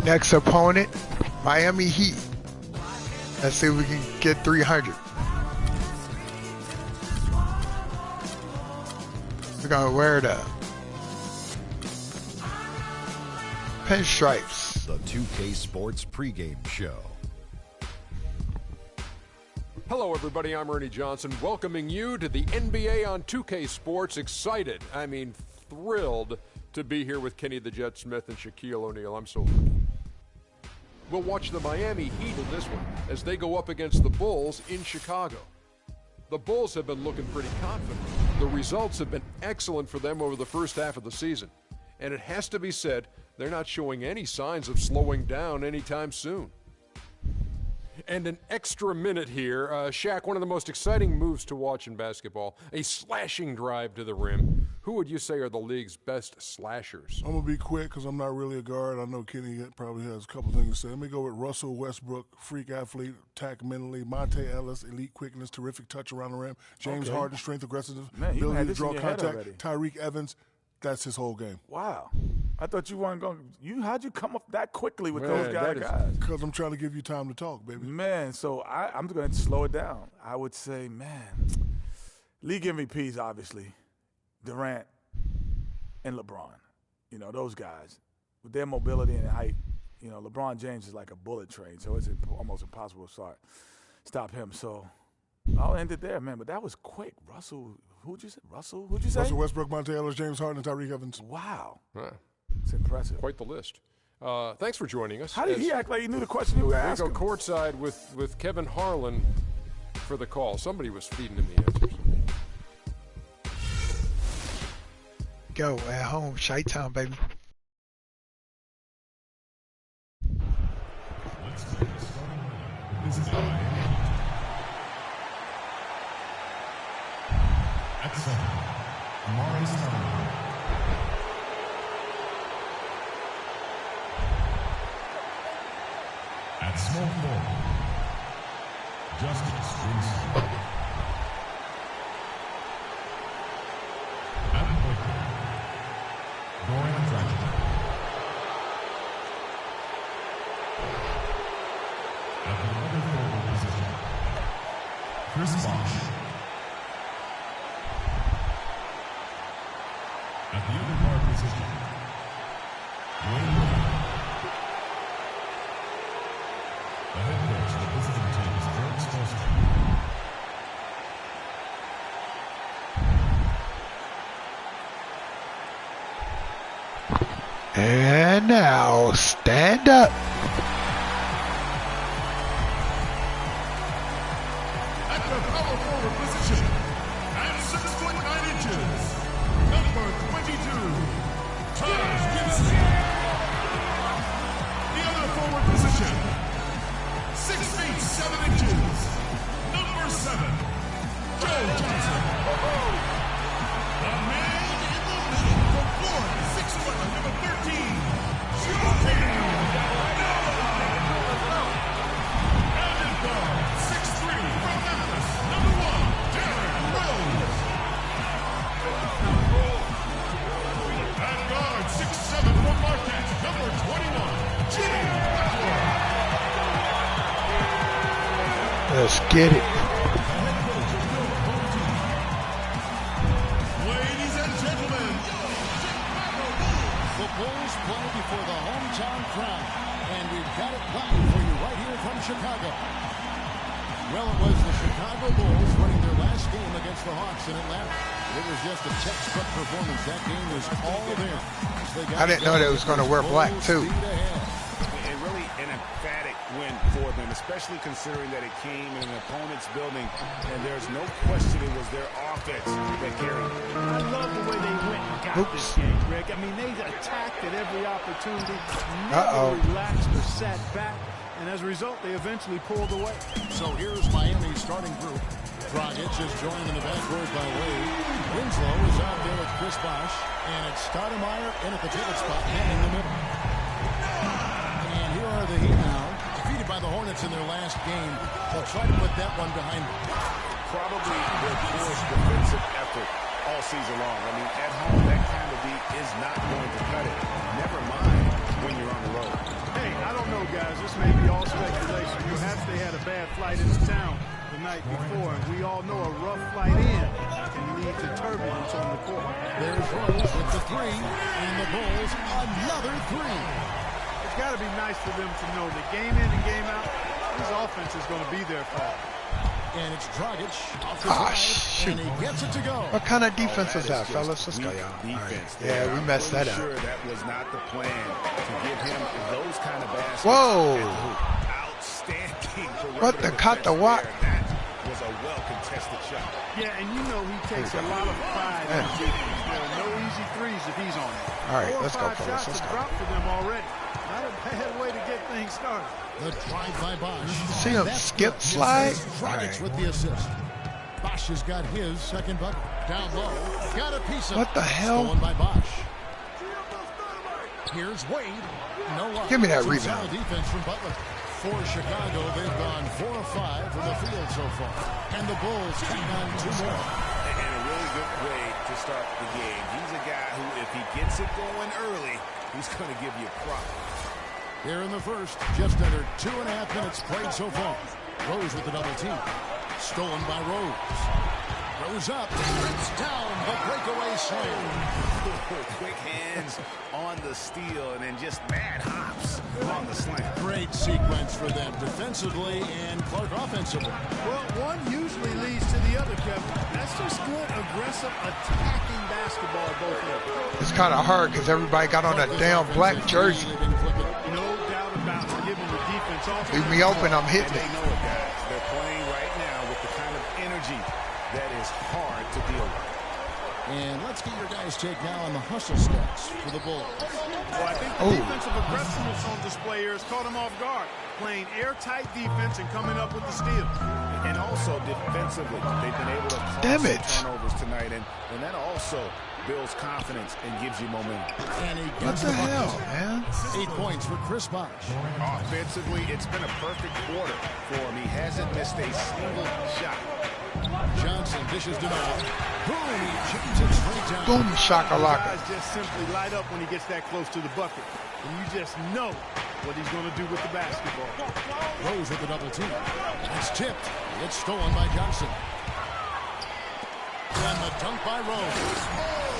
Next opponent, Miami Heat. Let's see if we can get 300. We're going to wear the pinstripes. The 2K Sports pregame show. Hello, everybody. I'm Ernie Johnson, welcoming you to the NBA on 2K Sports. Excited, thrilled to be here with Kenny the Jet Smith and Shaquille O'Neal. I'm so lucky. We'll watch the Miami Heat in this one as they go up against the Bulls in Chicago. The Bulls have been looking pretty confident. The results have been excellent for them over the first half of the season. And it has to be said, they're not showing any signs of slowing down anytime soon. And an extra minute here. Shaq, one of the most exciting moves to watch in basketball, a slashing drive to the rim. Who would you say are the league's best slashers? I'm going to be quick because I'm not really a guard. I know Kenny probably has a couple things to say. Let me go with Russell Westbrook, freak athlete, attack mentally. Monte Ellis, elite quickness, terrific touch around the rim. James Harden, strength, aggressiveness, ability to draw contact. Tyreek Evans, that's his whole game. Wow. I thought you weren't going to – how'd you come up that quickly with those guys? Because I'm trying to give you time to talk, baby. Man, so I'm going to slow it down. I would say, league MVPs, obviously, Durant and LeBron. You know, those guys, with their mobility and height, you know, LeBron James is like a bullet train, so it's almost impossible to stop him. So I'll end it there, man. But that was quick. Russell, who'd you say? Russell Westbrook, Monte Ellis, James Harden, and Tyreek Evans. Wow. Right. It's impressive. Quite the list. Thanks for joining us. How did he act like he knew the question you were asking? We go courtside with Kevin Harlan for the call. Somebody was feeding him the answers. Go at home, Chi-Town, baby. This is at 7, Amari Stoudemire. At small forward, Justice Winston. At point guard, Dorian Dragic. At the other forward position, Chris Bosh. At the other guard position, Wayne Miller. The head coach of the visiting team is Eric Spoelstra. And now, stand up. At the power forward position, and 6'9" number 22, Taj Gibson. The other forward position, 6 feet 7 inches, number 7, Joe Johnson. The man in the middle from Florida, 6'11", number 13, Shaquille O'Neal. And in guard, 6'3", from Memphis, number 1, Derrick Rose. At guard, 6'7", from Marquette, number 21, Jimmy Butler. Let's get it. Ladies and gentlemen, The Bulls play before the hometown crowd, and we've got it live for you right here from Chicago. Well, it was the Chicago Bulls winning their last game against the Hawks in Atlanta. It was just a textbook performance. That game was all there. I didn't know that it was going to wear black, too. And really an emphatic win for them, especially considering that it came in an opponent's building, and there's no question it was their offense that carried it. I love the way they went and got this game, Rick. I mean, they attacked at every opportunity, never relaxed or sat back, and as a result, they eventually pulled away. So here's Miami's starting group. Dragic is joined in the backcourt by Wade. Winslow is out there with Chris Bosh, and it's Stoudemire in at the pivot spot, and in the middle. And here are the Heat now, defeated by the Hornets in their last game. They'll try to put that one behind them. Probably their poorest defensive effort all season long. I mean, at home, that kind of beat is not going to cut it. Never mind when you're on the road. Hey, I don't know, guys. This may be all speculation. Perhaps they had a bad flight into town the night before, and we all know a rough flight in can lead to turbulence on the court. There's Rose with the three, and the Bulls another three. It's got to be nice for them to know that game in and game out, this offense is going to be there for them. And it's Dragic off the drive, and he gets it to go. What kind of defense is that, fellas? Let's go, y'all. Defense. Right. Yeah, we messed that up. Sure, that was not the plan to give him those kind of baskets. Whoa! Outstanding. What the cut the what? That was a well-contested shot. Yeah, and you know he takes a lot of pride in his defense. There are no easy threes if he's on it. All right, 4 or let's go, 5 fellas. shots Let's have go. dropped for them already. Not a bad way to get things started. The drive by Bosch. See him skip slide? Dragic with the assist. Bosch has got his second bucket. Down low. Got a piece of What the hell? Stolen by Bosch. Here's Wade. No luck. Give me that Some rebound. solid defense from Butler. For Chicago, they've gone 4 of 5 from the field so far. And the Bulls tack on 2 more. And a really good way to start the game. He's a guy who, if he gets it going early, he's going to give you problems. Here in the first, just under 2.5 minutes played so far. Rose with the double team. Stolen by Rose. Rose up. Rips down the breakaway slam. Quick hands on the steal and then just mad hops on the slam. Great sequence for them defensively and Clark offensively. Well, one usually leads to the other, Kevin. That's just good, aggressive, attacking basketball both ways. It's kind of hard because everybody got on a damn black jersey. No doubt about it, giving the defense off. Leave me open, I'm hitting They it. know it, guys. They're playing right now with the kind of energy that is hard to deal with. And let's get your guys' take now on the hustle stats for the Bulls. Well, I think the defensive aggressiveness on display here has caught them off guard. Playing airtight defense and coming up with the steal. And also defensively, they've been able to cause some turnovers tonight, and that also builds confidence and gives you momentum. And he What gets the hell, man? 8 points for Chris Bosh. Offensively, it's been a perfect quarter for him. He hasn't missed a single shot. Johnson dishes to Noah. Boom, he chips it straight down. Boom, shakalaka. Guys just simply light up when he gets that close to the bucket. And you just know what he's going to do with the basketball. Rose with the double team. It's tipped. It's stolen by Johnson. And the dunk by Rose.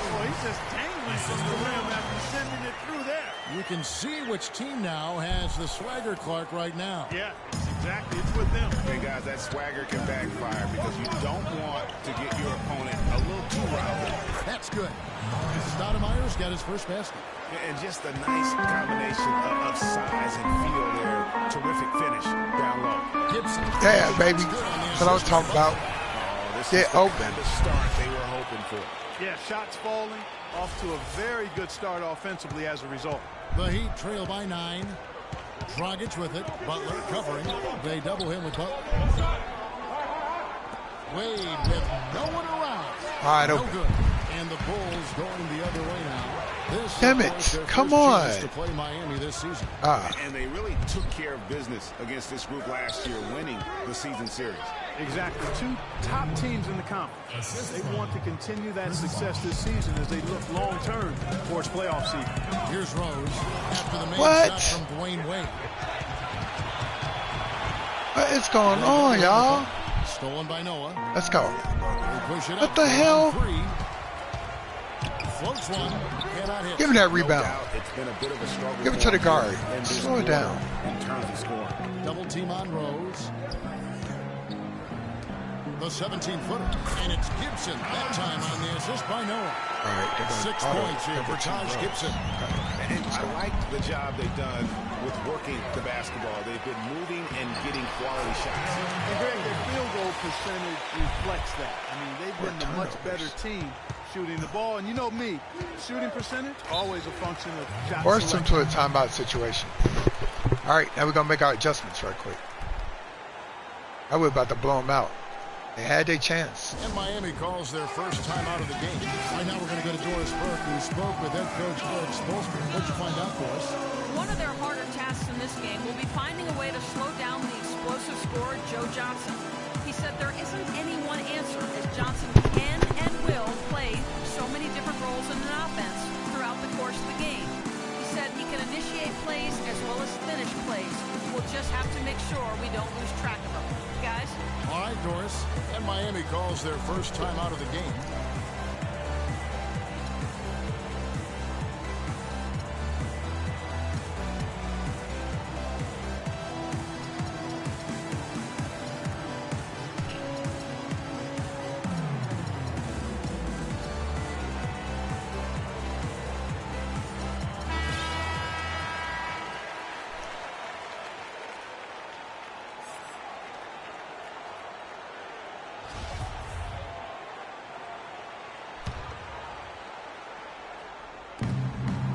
Oh, he's just dangling from the rim after sending it through there. You can see which team now has the swagger, Clark, right now. Yeah, exactly. It's with them. Hey, guys, that swagger can backfire because you don't want to get your opponent a little too riled up. That's good. Stoudemire's got his first basket. And just a nice combination of size and feel there. Terrific finish down low. Gibson. Yeah, baby. That's what I was talking about. Get open. The start they were hoping for. Yeah, shots falling. Off to a very good start offensively as a result. The Heat trail by 9. Dragic with it. Butler covering. They double him with Butler. Wade with no one around. All right, No open. good. And the Bulls going the other way now. This Damn is it. their Come first on. chance to play Miami this season. And they really took care of business against this group last year, winning the season series. Exactly. 2 top teams in the conference. They want to continue that success this season as they look long-term towards playoff season. Here's Rose after the main What? shot from Dwayne Wade. What is going on, y'all? Stolen by Noah. Let's go. They push it What up. the hell? 3. Floats one. Cannot hit. Give me that No rebound. doubt it's been a bit of a struggle. Give it to the for guard. them, and there's Slow it more down. In terms of scoring. Double team on Rose. The 17-footer. And it's Gibson. That time on the assist by Noah. All right, they're going 6 points here for Taj Gibson. And I like the job they've done with working the basketball. They've been moving and getting quality shots. And Greg, their field goal percentage reflects that. I mean, they've been the much better team shooting the ball. And you know me, shooting percentage, always a function of shot Force them selection. to a timeout situation. All right, now we're going to make our adjustments right quick. Now we're about to blow them out. They had their chance. And Miami calls their first time out of the game. Right now we're going to go to Doris Burke, who spoke with head coach Eric Spoelstra. What'd you find out for us? One of their harder tasks in this game will be finding a way to slow down the explosive scorer, Joe Johnson. He said there isn't any one answer, as Johnson can and will play so many different roles in an offense throughout the course of the game. He said he can initiate Doris, and Miami calls their first time out of the game.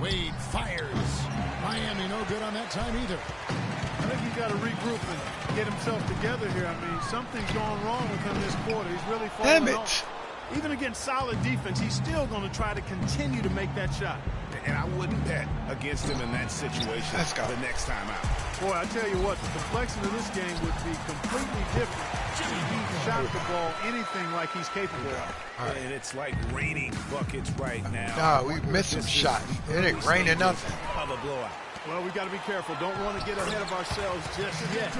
Wade fires. Miami no good on that time either. I think he's got to regroup and get himself together here. I mean, something's going wrong with him this quarter. He's really falling off. Even against solid defense, he's still going to try to continue to make that shot. And I wouldn't bet against him in that situation the next time out. Boy, I tell you what, the complexion of this game would be completely different if he shot the ball anything like he's capable of. Right. And it's like raining buckets right now. No, we missed some shots. It ain't raining nothing. Of a blowout. Well, we got to be careful. Don't want to get ahead of ourselves just yet.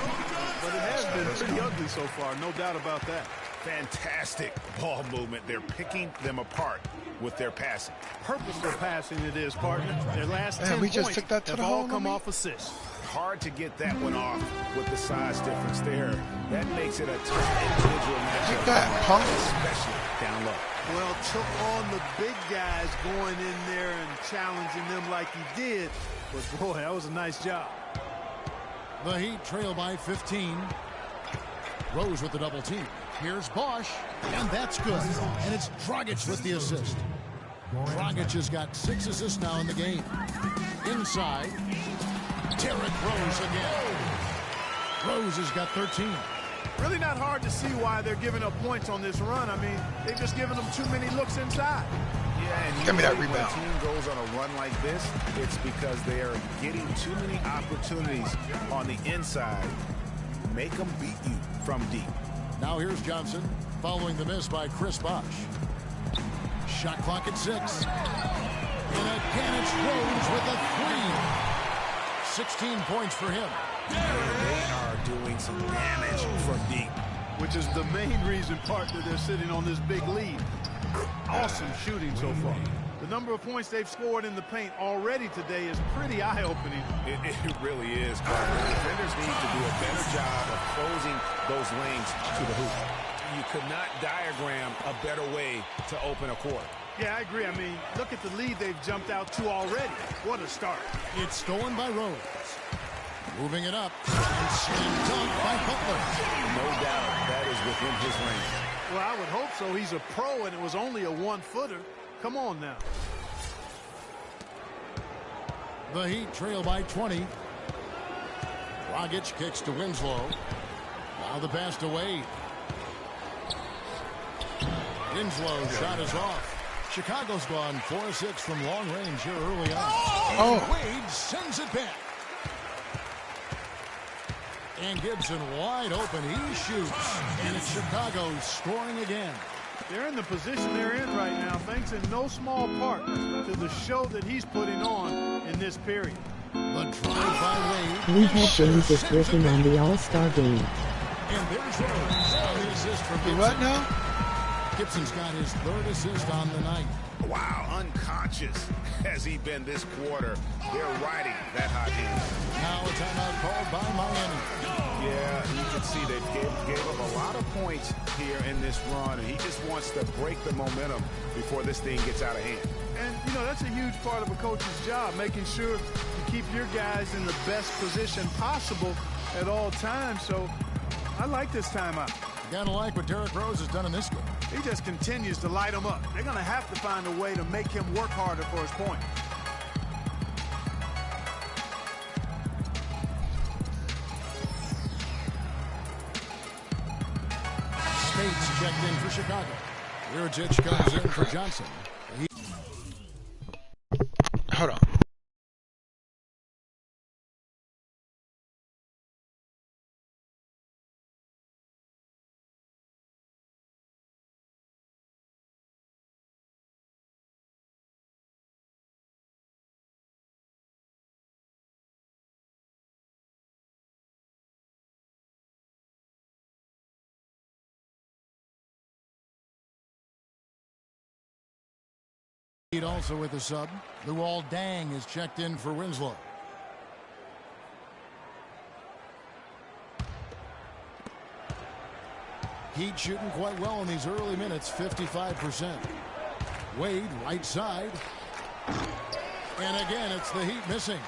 But it has been pretty ugly so far, no doubt about that. Fantastic ball movement. They're picking them apart with their passing. Purposeful passing it is, partner. Their last 10 we points just took that to have the all hole, come off assists. Hard to get that one off with the size difference there. That makes it a tough individual matchup. Take that, punk. Especially down low. Well, took on the big guys going in there and challenging them like he did. But, boy, that was a nice job. The Heat trail by 15. Rose with the double team. Here's Bosch, and that's good. And it's Dragic with the assist. Dragic has got 6 assists now in the game. Inside, Derrick Rose again. Rose has got 13. Really not hard to see why they're giving up points on this run. I mean, they've just given them too many looks inside. Yeah, and give me that when rebound. a team goes on a run like this, it's because they are getting too many opportunities on the inside. Make them beat you from deep. Now here's Johnson following the miss by Chris Bosh. Shot clock at 6. And again it's Rose with a 3. 16 points for him. They are doing some damage from deep. Which is the main reason, partner, they're sitting on this big lead. Awesome shooting so far. The number of points they've scored in the paint already today is pretty eye-opening. It really is, Carter. Defenders need to do a better job of closing those lanes to the hoop. You could not diagram a better way to open a quarter. Yeah, I agree. I mean, look at the lead they've jumped out to already. What a start. It's stolen by Rose. Moving it up. And slam dunk by Butler. No doubt that is within his range. Well, I would hope so. He's a pro, and it was only a 1-footer. Come on now. The Heat trail by 20. Dragic kicks to Winslow. Now the pass to Wade. Winslow shot is off. Chicago's gone 4-6 from long range here early on. And Wade sends it back. And Gibson wide open. He shoots. And it's Chicago scoring again. They're in the position they're in right now, thanks in no small part to the show that he's putting on in this period. The drive by Wade. We had James is working on the All-Star game. And there's Rose on the assist from Gibson. What now? Gibson's got his 3rd assist on the night. Wow, unconscious has he been this quarter. They're riding that hot hand. Now a timeout called by Miami. Yeah, you can see they gave up a lot of points here in this run, and he just wants to break the momentum before this thing gets out of hand. And, you know, that's a huge part of a coach's job, making sure you keep your guys in the best position possible at all times. So I like this timeout. You gotta like what Derrick Rose has done in this game. He just continues to light them up. They're going to have to find a way to make him work harder for his point. States checked in for Chicago. Urijic comes in for Johnson. Hold on. Also with the sub, Luol Deng is checked in for Winslow. Heat shooting quite well in these early minutes, 55%. Wade, right side. And again, it's the Heat missing.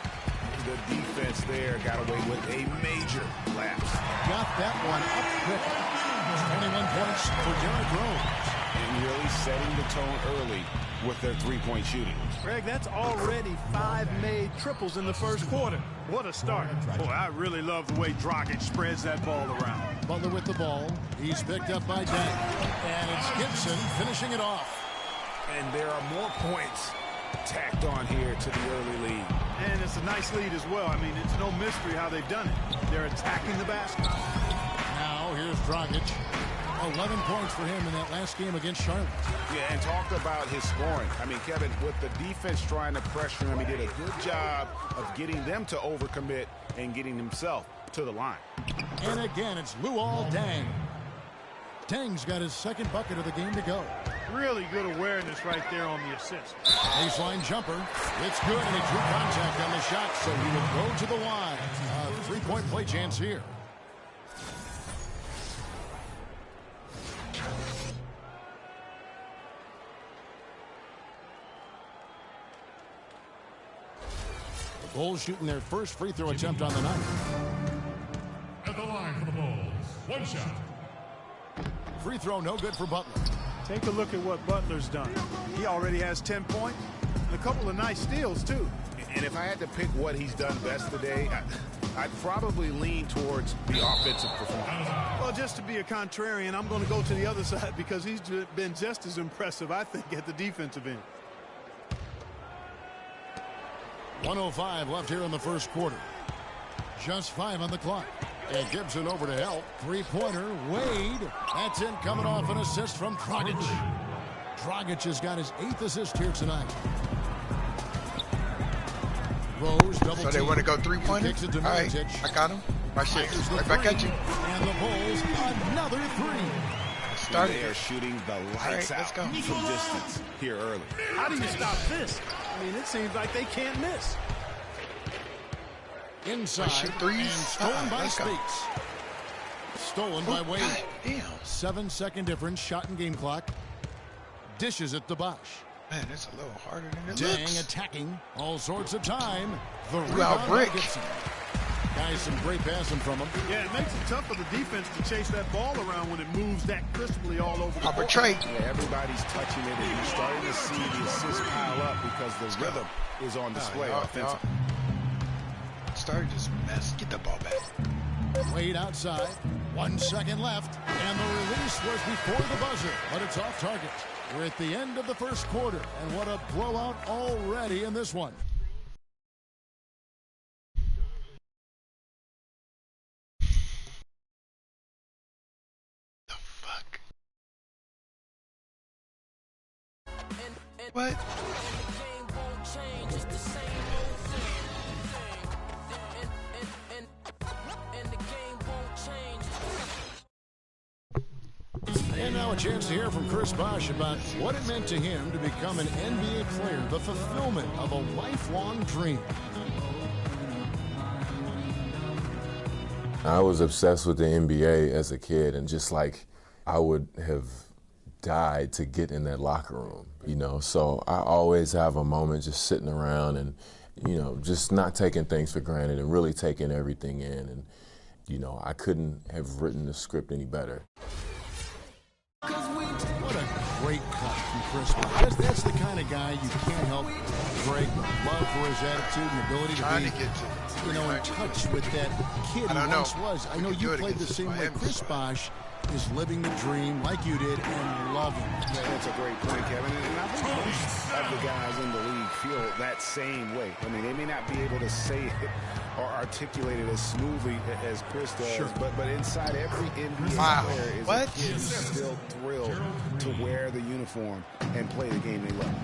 The defense there got away with a major lapse. Got that one up quick. 21 points for Derrick Rose. And really setting the tone early with their three-point shooting. Greg, that's already 5 made triples in the first quarter. What a start. Boy, I really love the way Dragic spreads that ball around. Butler with the ball. He's picked up by Deng. And it's Gibson finishing it off. And there are more points tacked on here to the early lead. And it's a nice lead as well. I mean, it's no mystery how they've done it. They're attacking the basket. Now here's Dragic. 11 points for him in that last game against Charlotte. Yeah, and talk about his scoring. I mean, Kevin, with the defense trying to pressure him, he did a good job of getting them to overcommit and getting himself to the line. And again, it's Luol Deng. Deng's got his second bucket of the game to go. Really good awareness right there on the assist. Baseline jumper. It's good, and he drew contact on the shot, so he will go to the line. Three-point play chance here. The Bulls shooting their first free throw attempt on the night. At the line for the Bulls. One shot. Free throw no good for Butler. Take a look at what Butler's done. He already has 10 points and a couple of nice steals, too. And if I had to pick what he's done best today, I'd probably lean towards the offensive performance. Well, just to be a contrarian, I'm going to go to the other side because he's been just as impressive, I think, at the defensive end. 1:05 left here in the first quarter. Just 5 on the clock. And Gibson over to help. Three-pointer, Wade. That's in, coming off an assist from Dragic. Dragic has got his 8th assist here tonight. Rose double So they want to go three-pointer? All right, I got him. My shit. Right back at you. And the Bulls, another three. They are shooting the lights out from distance here early. How do you stop this? I mean, it seems like they can't miss. Inside and stolen by Speaks. Stolen by Wade. Damn. 7-second difference, shot and game clock. Dishes it to Bosch. Man, it's a little harder than it Deng looks. attacking all sorts of time. The Wow, rebound break. Gibson. Guys, some great passing from him. Yeah, it makes it tough for the defense to chase that ball around when it moves that crisply all over the court. Arbitrate. Yeah, everybody's touching it, and you're starting to see the assists pile up because the rhythm is on display offensively. Started just mess. Get the ball back. Wade outside. 1 second left. And the release was before the buzzer, but it's off target. We're at the end of the first quarter, and what a blowout already in this one. The fuck? What? And now a chance to hear from Chris Bosh about what it meant to him to become an NBA player, the fulfillment of a lifelong dream. I was obsessed with the NBA as a kid, and just like I would have died to get in that locker room, you know. So I always have a moment just sitting around and, you know, just not taking things for granted and really taking everything in. And, you know, I couldn't have written the script any better. What a great cut from Chris Bosh. That's the kind of guy you can't help Greg love for his attitude and ability to be, you know, in touch with that kid he once was. I know you played the same way. Chris Bosh is living the dream like you did and loving it. Yeah, that's a great point, Kevin. And I think most of the guys in the league feel that same way. I mean, they may not be able to say it or articulate it as smoothly as Chris does, but inside every NBA player is a kid who's still thrilled to wear the uniform and play the game they love.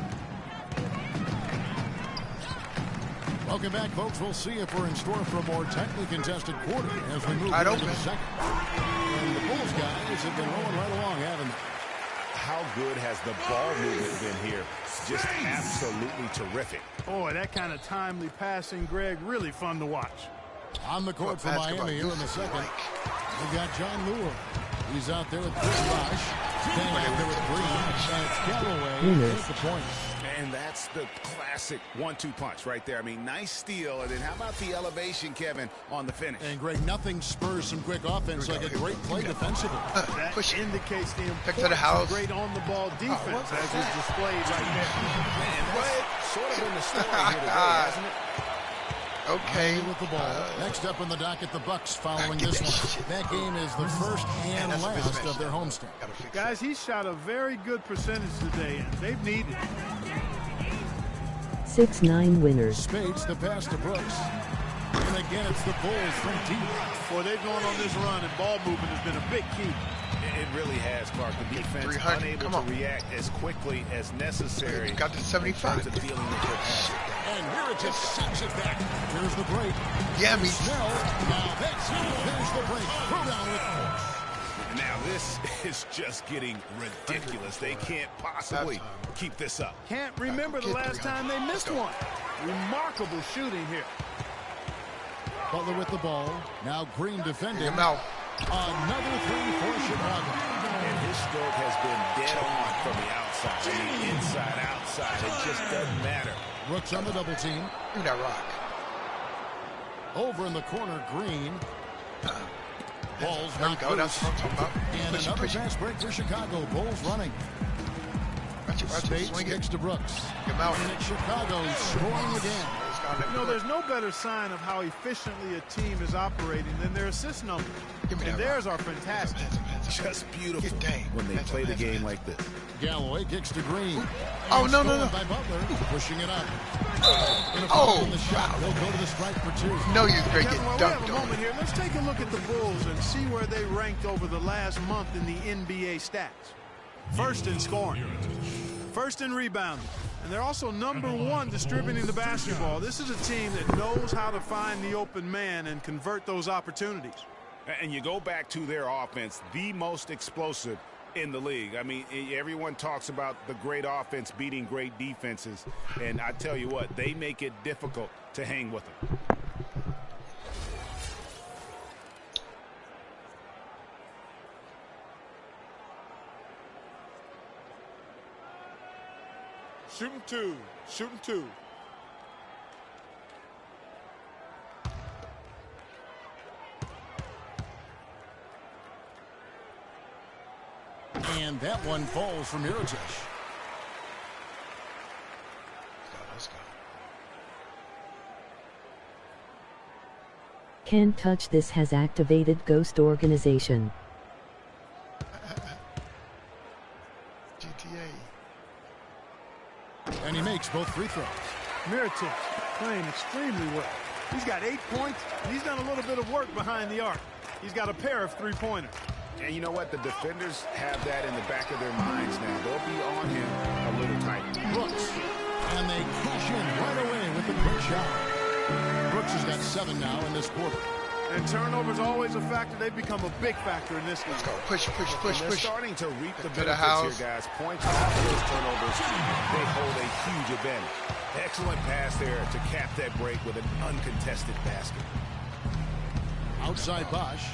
Welcome back, folks. We'll see if we're in store for a more tightly contested quarter as we move into the second. And the Bulls guys have been rolling right along, haven't they? how good has the ball movement been here? Just absolutely terrific. Boy, that kind of timely passing, Greg, really fun to watch. On the court for Miami here in the second, we got John Lure. He's out there with Chris Bosh. Staying out there with Green. And it's Galloway with the point. And that's the classic 1-2 punch right there. I mean, nice steal. And then how about the elevation, Kevin, on the finish? And, Greg, nothing spurs some quick offense like a great play defensively. That indicates the Back to the house. Great on-the-ball defense as is displayed right there. And that's sort of been the story here today, hasn't it? Okay. With the ball. Next up in the docket, the Bucks following this one. That game is the first and last of their homestand. Guys, he shot a very good percentage today, and they've needed it. 6-9 winners. Spades the pass to Brooks. And again, it's the Bulls from deep. Boy, they've gone on this run, and ball movement has been a big key. It really has, Clark. The defense unable to react as quickly as necessary. Got to 75. In terms of dealing with their pass. And Mirotic sends it back. Here's the break. Yeah, me. Snell. Now that's how to finish the break. Throw down with force. Now this is just getting ridiculous. They can't possibly keep this up. Can't remember the last time they missed one. Remarkable shooting here. Butler with the ball. Now Green defending. Him out. Another three for Chicago. And his stroke has been dead on from the outside. I mean, inside, outside. It just doesn't matter. Brooks on the double team. Give me that rock. Over in the corner, Green. Ball's There we not go. That's loose. what I'm talking about. And Push it, another push it. fast break for Chicago. Bulls running. Watch it, Spades swing it. kicks to Brooks. Get him out. And it's Chicago scoring again. You know, there's no better sign of how efficiently a team is operating than their assist numbers. And theirs are fantastic. Just beautiful when they play the game like this. Galloway kicks to Green. Oh, no. By Butler, pushing it up. Oh, the shot. They'll go to the strike for two. No, you're going to Kevin, get while we have a dunked on. moment here, let's take a look at the Bulls and see where they ranked over the last month in the NBA stats. First in scoring. First in rebounding. And they're also #1 distributing the basketball. This is a team that knows how to find the open man and convert those opportunities. And you go back to their offense, the most explosive in the league. I mean, everyone talks about the great offense beating great defenses. And I tell you what, they make it difficult to hang with them. Shooting two. Shooting two. And that one falls from Mirotic. Let's go. Can't touch this has activated Ghost Organization. GTA. And he makes both free throws. Mirotic playing extremely well. He's got 8 points, and he's done a little bit of work behind the arc. He's got a pair of three-pointers. And you know what? The defenders have that in the back of their minds now. They'll be on him a little tighter. Brooks. And they cash in right away with the quick shot. Brooks has got 7 now in this quarter. And turnovers always a factor. They've become a big factor in this game. Let's go. Push. They're starting to reap the To the benefits house. here, guys. Points off of those turnovers, they hold a huge advantage. Excellent pass there to cap that break with an uncontested basket. Outside Bosh.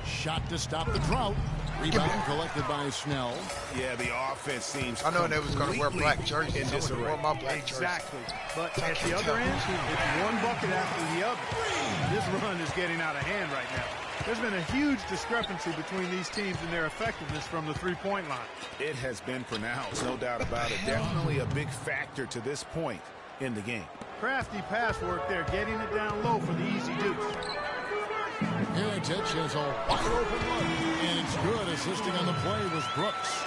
Shot to stop the drought. Rebound collected by Snell. Yeah, the offense seems I know they was going to wear black jerseys. in I would disarray. wear my black jersey. Exactly. But at the other end, it's one bucket after the other. This run is getting out of hand right now. There's been a huge discrepancy between these teams and their effectiveness from the three-point line. It has been pronounced, no doubt about it. Definitely a big factor to this point in the game. Crafty pass work there, getting it down low for the easy deuce. Mirotic has a wide open look. And it's good. Assisting on the play was Brooks.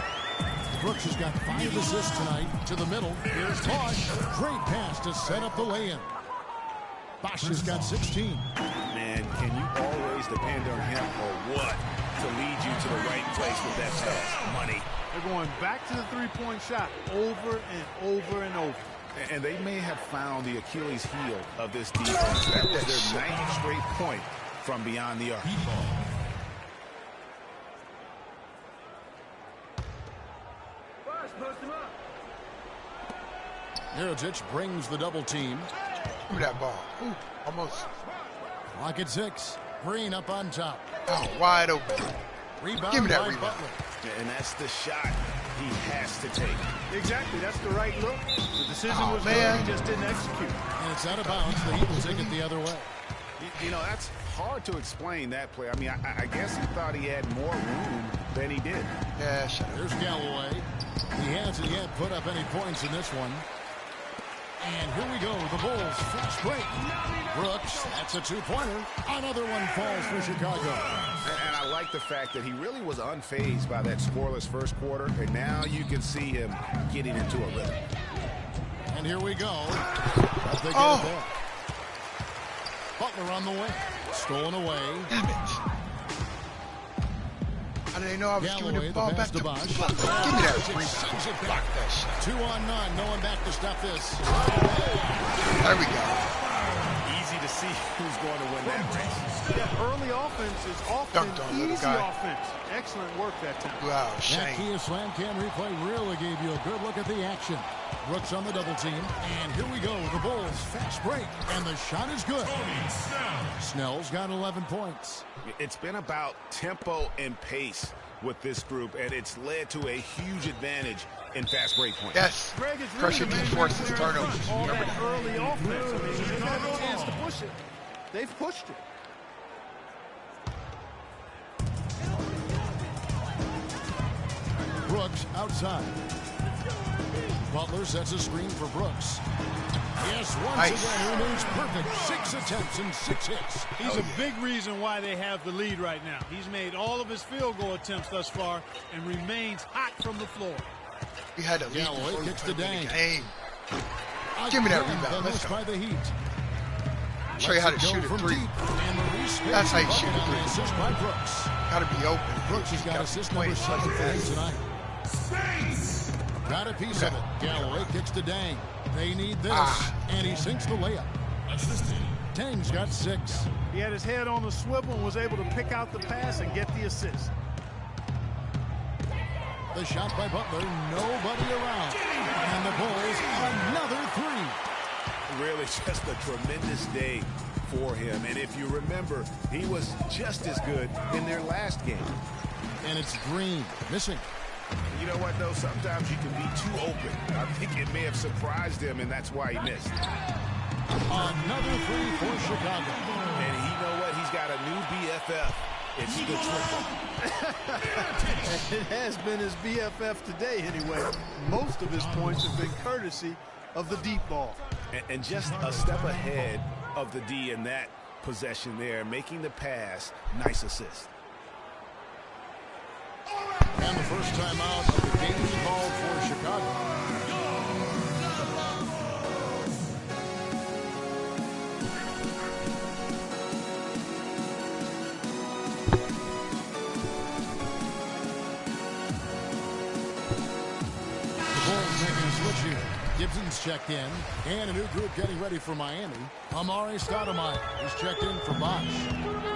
Brooks has got 5 assists tonight. To the middle. Here's Bosh. Great pass to set up the lay-in. Bosh has got 16. Man, can you always depend on him or what to lead you to the right place with that pass? Money. They're going back to the three-point shot over and over and over. And they may have found the Achilles heel of this defense. That was their 9th straight point from beyond the arc. Mirotic brings the double team. Give me that ball. Ooh, almost. Clock at 6. Green up on top. Oh, wide open. Rebound. Give me that by rebound. Butler. And that's the shot he has to take. Exactly. That's the right look. The decision was man. good. He just didn't execute. And it's out of bounds. The Heat will take it the other way. You know, that's hard to explain that play. I mean, I guess he thought he had more room than he did. Yeah, shut up. There's Galloway. He hasn't yet put up any points in this one. And here we go. The Bulls fast break. Brooks, that's a two-pointer. Another one falls for Chicago. And I like the fact that he really was unfazed by that scoreless first quarter. And now you can see him getting into a rhythm. And here we go. But they get it back. Butler on the way. Stolen away. Damn it. How did they know I was giving the ball back to Bosh? Give me that rebound. Block that shot. 2 on none. No one back to stop this. There we go. Easy to see who's going to win that race. Yeah, early offense is often easy offense. Excellent work that time. Wow, That shame. Kia Slam Cam replay really gave you a good look at the action. Brooks on the double team. And here we go. The Bulls fast break. And the shot is good. Snell's got 11 points. It's been about tempo and pace with this group, and it's led to a huge advantage in fast break points. Yes. Greg is Pressure really forces turnovers. all Remember that that. early offense. I mean, they had a chance to push it. They've pushed it. Brooks outside. Butler sets a screen for Brooks. Yes, once again, remains perfect. 6 attempts and 6 hits. He's a big reason why they have the lead right now. He's made all of his field goal attempts thus far and remains hot from the floor. We had a lead Galloway before kicks we the played dang. game. Give me that Again, rebound. Let's missed go. by the Heat. Show you how to Lets it shoot go a from three. deep. And Maurice That's how you Bucket shoot a on the three. assist by Brooks. Gotta be open. Brooks has got assist number 7 for him tonight. Got a piece of it. Galloway kicks to Dang. They need this. And he sinks the layup. Dang's got 6. He had his head on the swivel and was able to pick out the pass and get the assist. The shot by Butler. Nobody around. And the Bulls, another 3. Really just a tremendous day for him. And if you remember, he was just as good in their last game. And it's Green missing. You know what, though? Sometimes you can be too open. I think it may have surprised him, and that's why he missed. Another 3 for Chicago. And you know what? He's got a new BFF. It's the triple. It has been his BFF today anyway. Most of his points have been courtesy of the deep ball. And just a step ahead of the D in that possession there, making the pass. Nice assist. And the first time out of the game called for Chicago. The Bulls making a switch here. Gibson's checked in, and a new group getting ready for Miami. Amari Stoudemire is checked in for Bosh.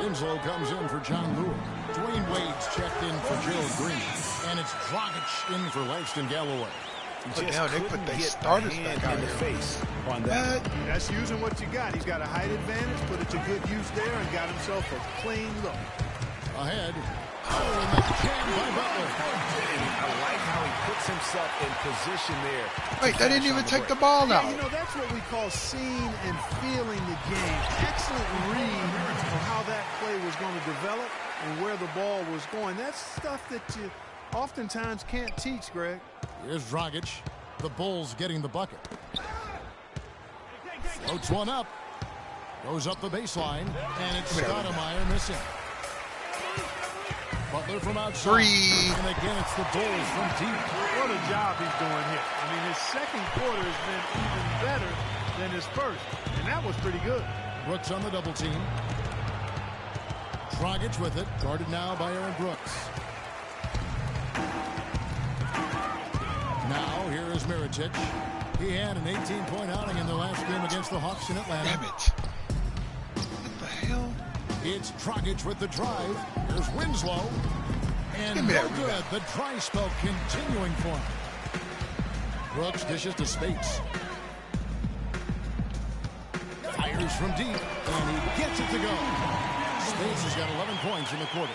Winslow comes in for John Moore. Dwayne Wade's checked in for Gerald Green. And it's Dragic in for Langston Galloway. But now they put their starters back out in the here. face on that. That's using what you got. He's got a height advantage, put it to good use there, and got himself a clean look. Ahead. Oh, and the jam by Butler. And I like how he puts himself in position there. Wait, they didn't even take the ball now. Yeah, you know, that's what we call seeing and feeling the game. Excellent read of how that play was going to develop and where the ball was going. That's stuff that you oftentimes can't teach, Greg. Here's Dragic. The Bulls getting the bucket. Floats one up. Goes up the baseline. And it's Stoudemire missing. Butler from outside. 3. And again, it's the Bulls from deep. What a job he's doing here. I mean, his second quarter has been even better than his first. And that was pretty good. Brooks on the double team. Dragic with it. Guarded now by Aaron Brooks. Now, here is Mirotic. He had an 18-point outing in the last game against the Hawks in Atlanta. Damn it. What the hell? It's Dragic with the drive. Here's Winslow. And no good. The dry spell continuing for him. Brooks dishes to Spates. Fires from deep, and he gets it to go. Spates has got 11 points in the quarter.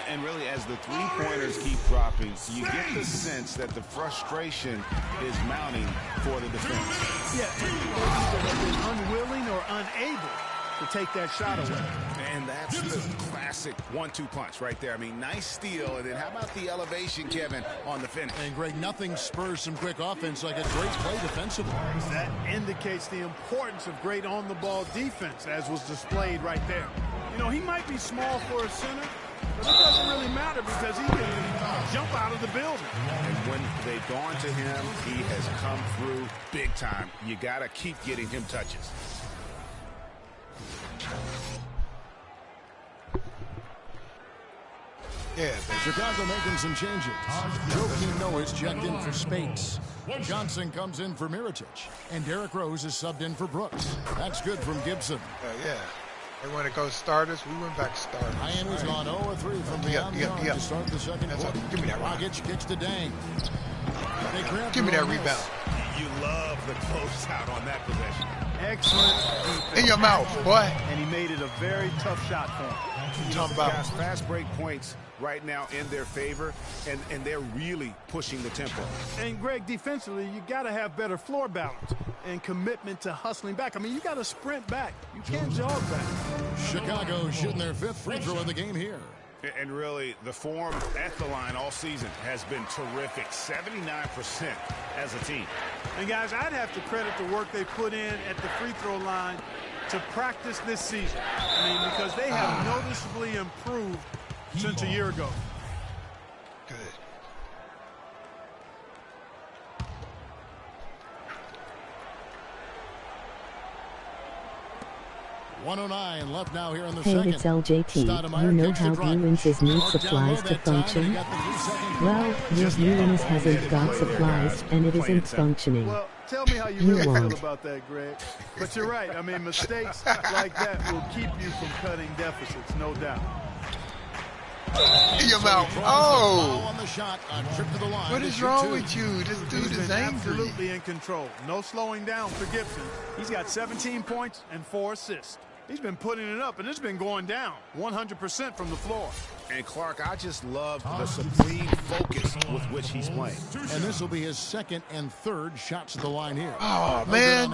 And really, as the three-pointers keep dropping, you get the sense that the frustration is mounting for the defense. Yeah, they either have been unwilling or unable to take that shot away. And that's the classic 1-2 punch right there. I mean, nice steal, and then how about the elevation, Kevin, on the finish? And, Greg, nothing spurs some quick offense like a great play defensively. That indicates the importance of great on-the-ball defense, as was displayed right there. You know, he might be small for a center, but it doesn't really matter because he can jump out of the building. And when they've gone to him, he has come through big time. You got to keep getting him touches. Yeah, Chicago making some changes. Joakim Noah's checked in for Spates. Johnson comes in for Mirotic. And Derrick Rose is subbed in for Brooks. That's good from Gibson. yeah. They want to go starters. We went back starters. Ryan was gone 0-3 from beyond the arc to start the second quarter. Give me that Rogic kicks to Dang. Give me that rebound. You love the closeout on that possession. Excellent defense. In your mouth, boy. And he made it a very tough shot for him. You talking about fast break points right now in their favor, and they're really pushing the tempo. And, Greg, defensively, you got to have better floor balance and commitment to hustling back. I mean, you got to sprint back. You can't jog back. Chicago shooting their 5th free throw of the game here. And really, the form at the line all season has been terrific. 79% as a team. And, guys, I'd have to credit the work they put in at the free throw line to practice this season. I mean, because they have noticeably improved since a year ago. Good. .109 left now here in the Hey, second. it's LJT. You know how Bruins need supplies to function? Well, your Bruins hasn't got supplies, and it isn't functioning. Well, tell me how you really feel about that, Greg. But you're right. I mean, mistakes like that will keep you from cutting deficits, no doubt. In your mouth. Oh! On the shot, a trip to the line. What is wrong with you? This dude is angry. Absolutely in control. No slowing down for Gibson. He's got 17 points and 4 assists. He's been putting it up, and it's been going down 100% from the floor. And, Clark, I just love the supreme focus with which he's playing. And this will be his 2nd and 3rd shots at the line here. Oh, man.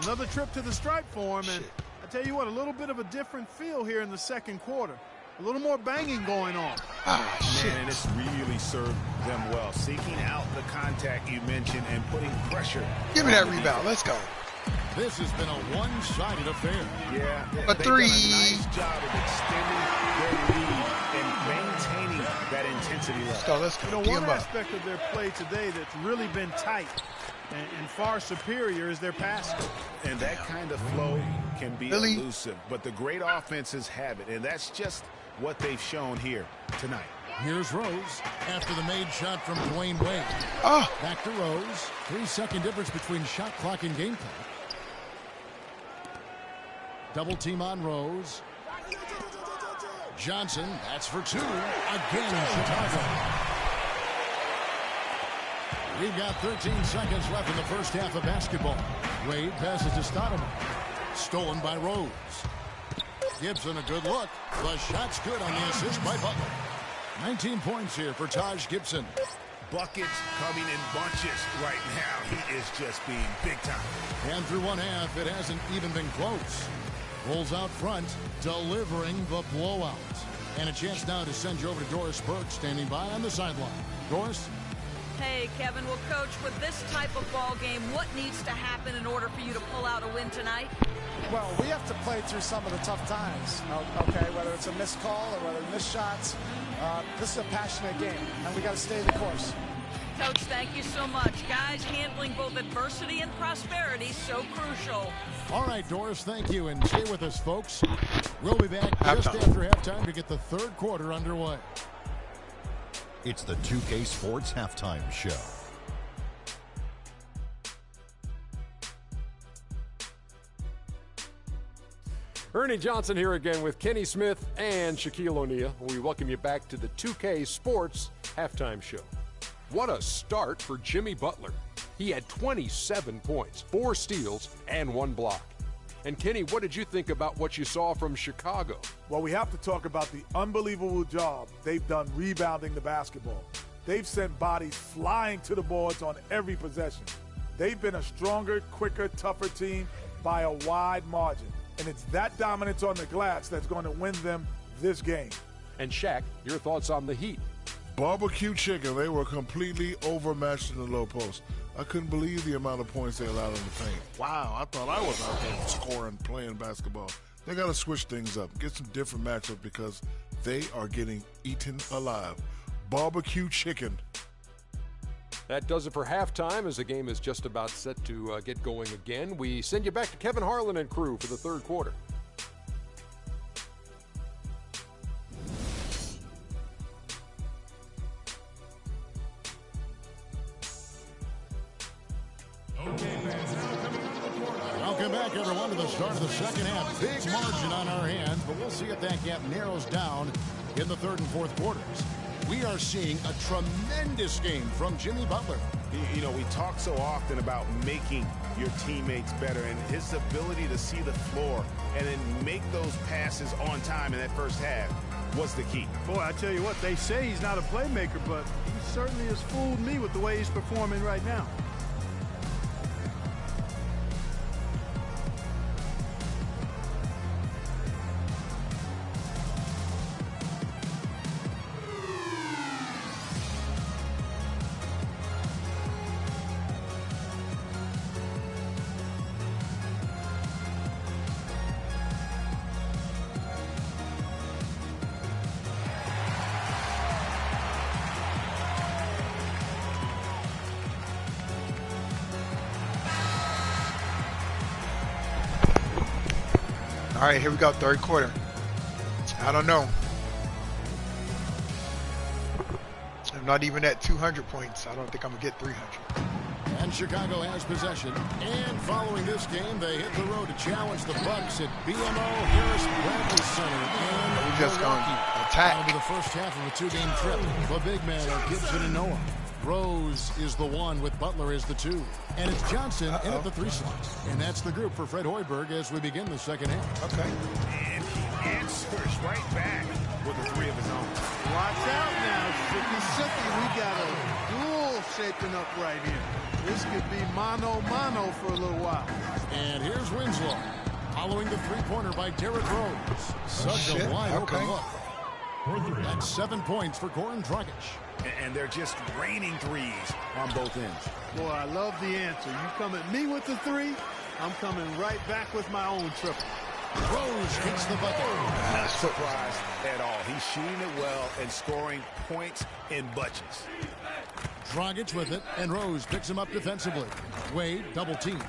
Another trip to the stripe for him, and I tell you what, a little bit of a different feel here in the second quarter. A little more banging going on. Man, and it's really served them well. Seeking out the contact you mentioned and putting pressure. Give me that rebound. Let's go. This has been a one-sided affair. Yeah. A three. Done a nice job of extending their lead and maintaining that intensity level. Let's go. You know, one aspect of their play today that's really been tight and far superior is their passing. And that kind of flow can be elusive, but the great offenses have it, and that's just what they've shown here tonight. Here's Rose after the made shot from Dwayne Wade. Back to Rose. 3-second difference between shot clock and game clock. Double team on Rose. Johnson, that's for 2. Again, Chicago. We've got 13 seconds left in the first half of basketball. Wade passes to Stoudemire. Stolen by Rose. Gibson, a good look. The shot's good on the assist by Butler. 19 points here for Taj Gibson. Buckets coming in bunches right now. He is just being big time. And through one half, it hasn't even been close. Rolls out front, delivering the blowout. And a chance now to send you over to Doris Burke, standing by on the sideline. Doris? Hey, Kevin. Well, Coach, with this type of ball game, what needs to happen in order for you to pull out a win tonight? Well, we have to play through some of the tough times, okay, whether it's a missed call or whether missed shots. This is a passionate game, and we got to stay the course. Coach, thank you so much. Guys, handling both adversity and prosperity, so crucial. All right, Doris, thank you, and stay with us, folks. We'll be back just after halftime to get the third quarter underway. It's the 2K Sports Halftime Show. Ernie Johnson here again with Kenny Smith and Shaquille O'Neal. We welcome you back to the 2K Sports Halftime Show. What a start for Jimmy Butler. He had 27 points, 4 steals, and 1 block. And Kenny, what did you think about what you saw from Chicago? Well, we have to talk about the unbelievable job they've done rebounding the basketball. They've sent bodies flying to the boards on every possession. They've been a stronger, quicker, tougher team by a wide margin. And it's that dominance on the glass that's going to win them this game. And Shaq, your thoughts on the Heat? Barbecue chicken. They were completely overmatched in the low post. I couldn't believe the amount of points they allowed in the paint. Wow, I thought I was out there scoring, playing basketball. They got to switch things up, get some different matchups because they are getting eaten alive. Barbecue chicken. That does it for halftime as the game is just about set to get going again. We send you back to Kevin Harlan and crew for the third quarter. Welcome back, everyone, to the start of the second half. Big margin on our hands, but we'll see if that gap narrows down in the third and fourth quarters. We are seeing a tremendous game from Jimmy Butler. You know, we talk so often about making your teammates better, and his ability to see the floor and then make those passes on time in that first half was the key. Boy, I tell you what, they say he's not a playmaker, but he certainly has fooled me with the way he's performing right now. All right, here we go, third quarter. I don't know. I'm not even at 200 points. I don't think I'm going to get 300. And Chicago has possession. And following this game, they hit the road to challenge the Bucks at BMO Harris Bradley Center. And we're just going to attack. That'll be the first half of a two-game trip. The big man of Gibson and Noah. Rose is the 1 with Butler as the 2. And it's Johnson in at the 3 slot. And that's the group for Fred Hoiberg as we begin the second half. Okay. And he answers right back with a 3 of his own. Watch out now, Sicky. We got a duel shaping up right here. This could be mano-mano for a little while. And here's Winslow. Following the three-pointer by Derrick Rose. Such a wide-open look. That's 7 points for Goran Dragic. And they're just raining threes on both ends. Boy, I love the answer. You come at me with the 3, I'm coming right back with my own triple. Rose hits the bucket. Not surprised at all. He's shooting it well and scoring points in bunches. Dragic with it, and Rose picks him up defensively. Wade double team.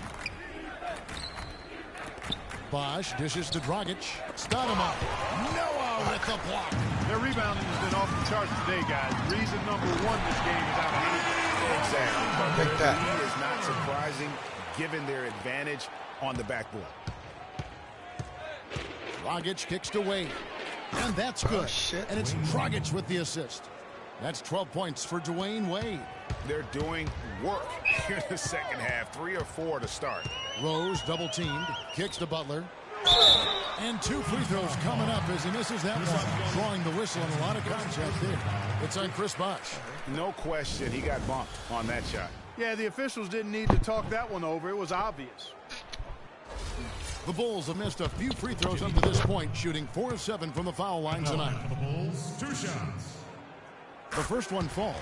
Bosch dishes to Dragic. Stoudemire. Noah with the block. Their rebounding has been off the charts today, guys. Reason number 1 this game is out of Exactly. But Take that. the lead is not surprising given their advantage on the backboard. Dragic kicks to Wade. And that's good. And it's Dragic with the assist. That's 12 points for Dwayne Wade. They're doing work here in the second half. 3 or 4 to start. Rose double teamed. Kicks to Butler. And 2 free throws coming up as he misses that one. Drawing the whistle and a lot of contact there. It's on Chris Bosh. No question he got bumped on that shot. Yeah, the officials didn't need to talk that one over. It was obvious. The Bulls have missed a few free throws up to this point, shooting 4 of 7 from the foul line tonight. The Bulls, 2 shots. The first one falls.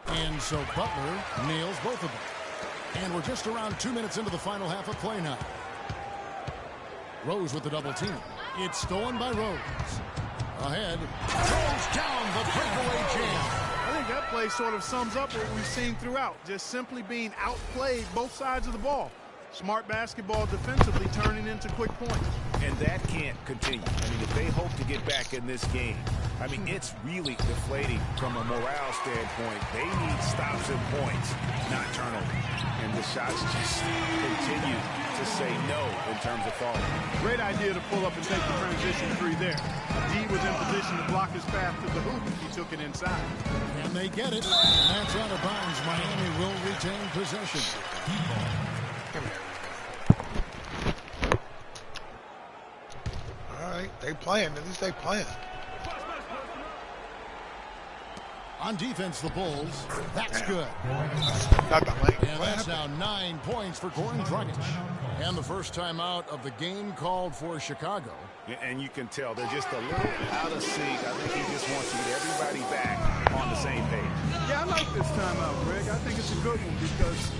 And so Butler nails both of them. And we're just around 2 minutes into the final half of play now. Rose with the double team. It's stolen by Rose. Ahead. Throws down the breakaway jam. I think that play sort of sums up what we've seen throughout. Just simply being outplayed both sides of the ball. Smart basketball defensively turning into quick points. And that can't continue. I mean, if they hope to get back in this game, I mean, it's really deflating from a morale standpoint. They need stops and points, not turnovers. And the shots just continue to say no in terms of falling. Great idea to pull up and take the transition three there. D was in position to block his path to the hoop. He took it inside. And they get it. And that's out of bounds. Miami will retain possession. All right, they playing. At least they playing. On defense, the Bulls. That's good. Got the lane. And that's now 9 points for Goran Dragic. And the first time out of the game called for Chicago. And you can tell they're just a little out of sync. I think he just wants to get everybody back on the same page. Yeah, I like this timeout, Greg. I think it's a good one because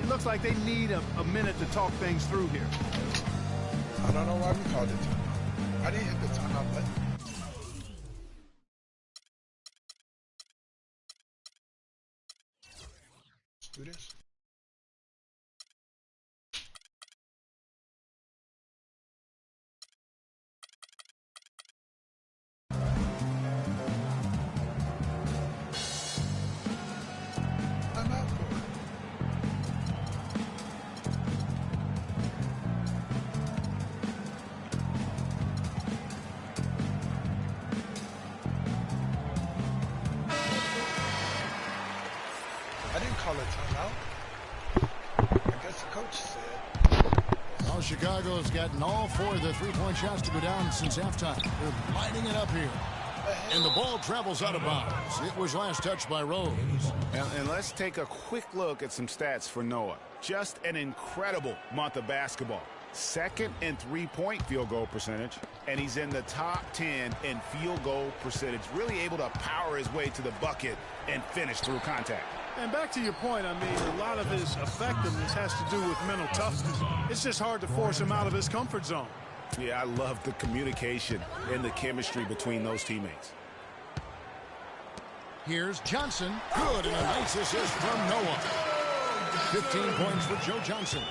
it looks like they need a minute to talk things through here. I don't know why we called it timeout. I didn't hit the timeout button. Let's do this. Chicago's gotten all 4 of the three-point shots to go down since halftime. They're lighting it up here. And the ball travels out of bounds. It was last touched by Rose. And let's take a quick look at some stats for Noah. Just an incredible month of basketball. Second in three-point field goal percentage, and he's in the top 10 in field goal percentage. Really able to power his way to the bucket and finish through contact. And back to your point, I mean, a lot of his effectiveness has to do with mental toughness. It's just hard to force him out of his comfort zone. Yeah, I love the communication and the chemistry between those teammates. Here's Johnson. Good, and a nice assist from Noah. 15 points for Joe Johnson.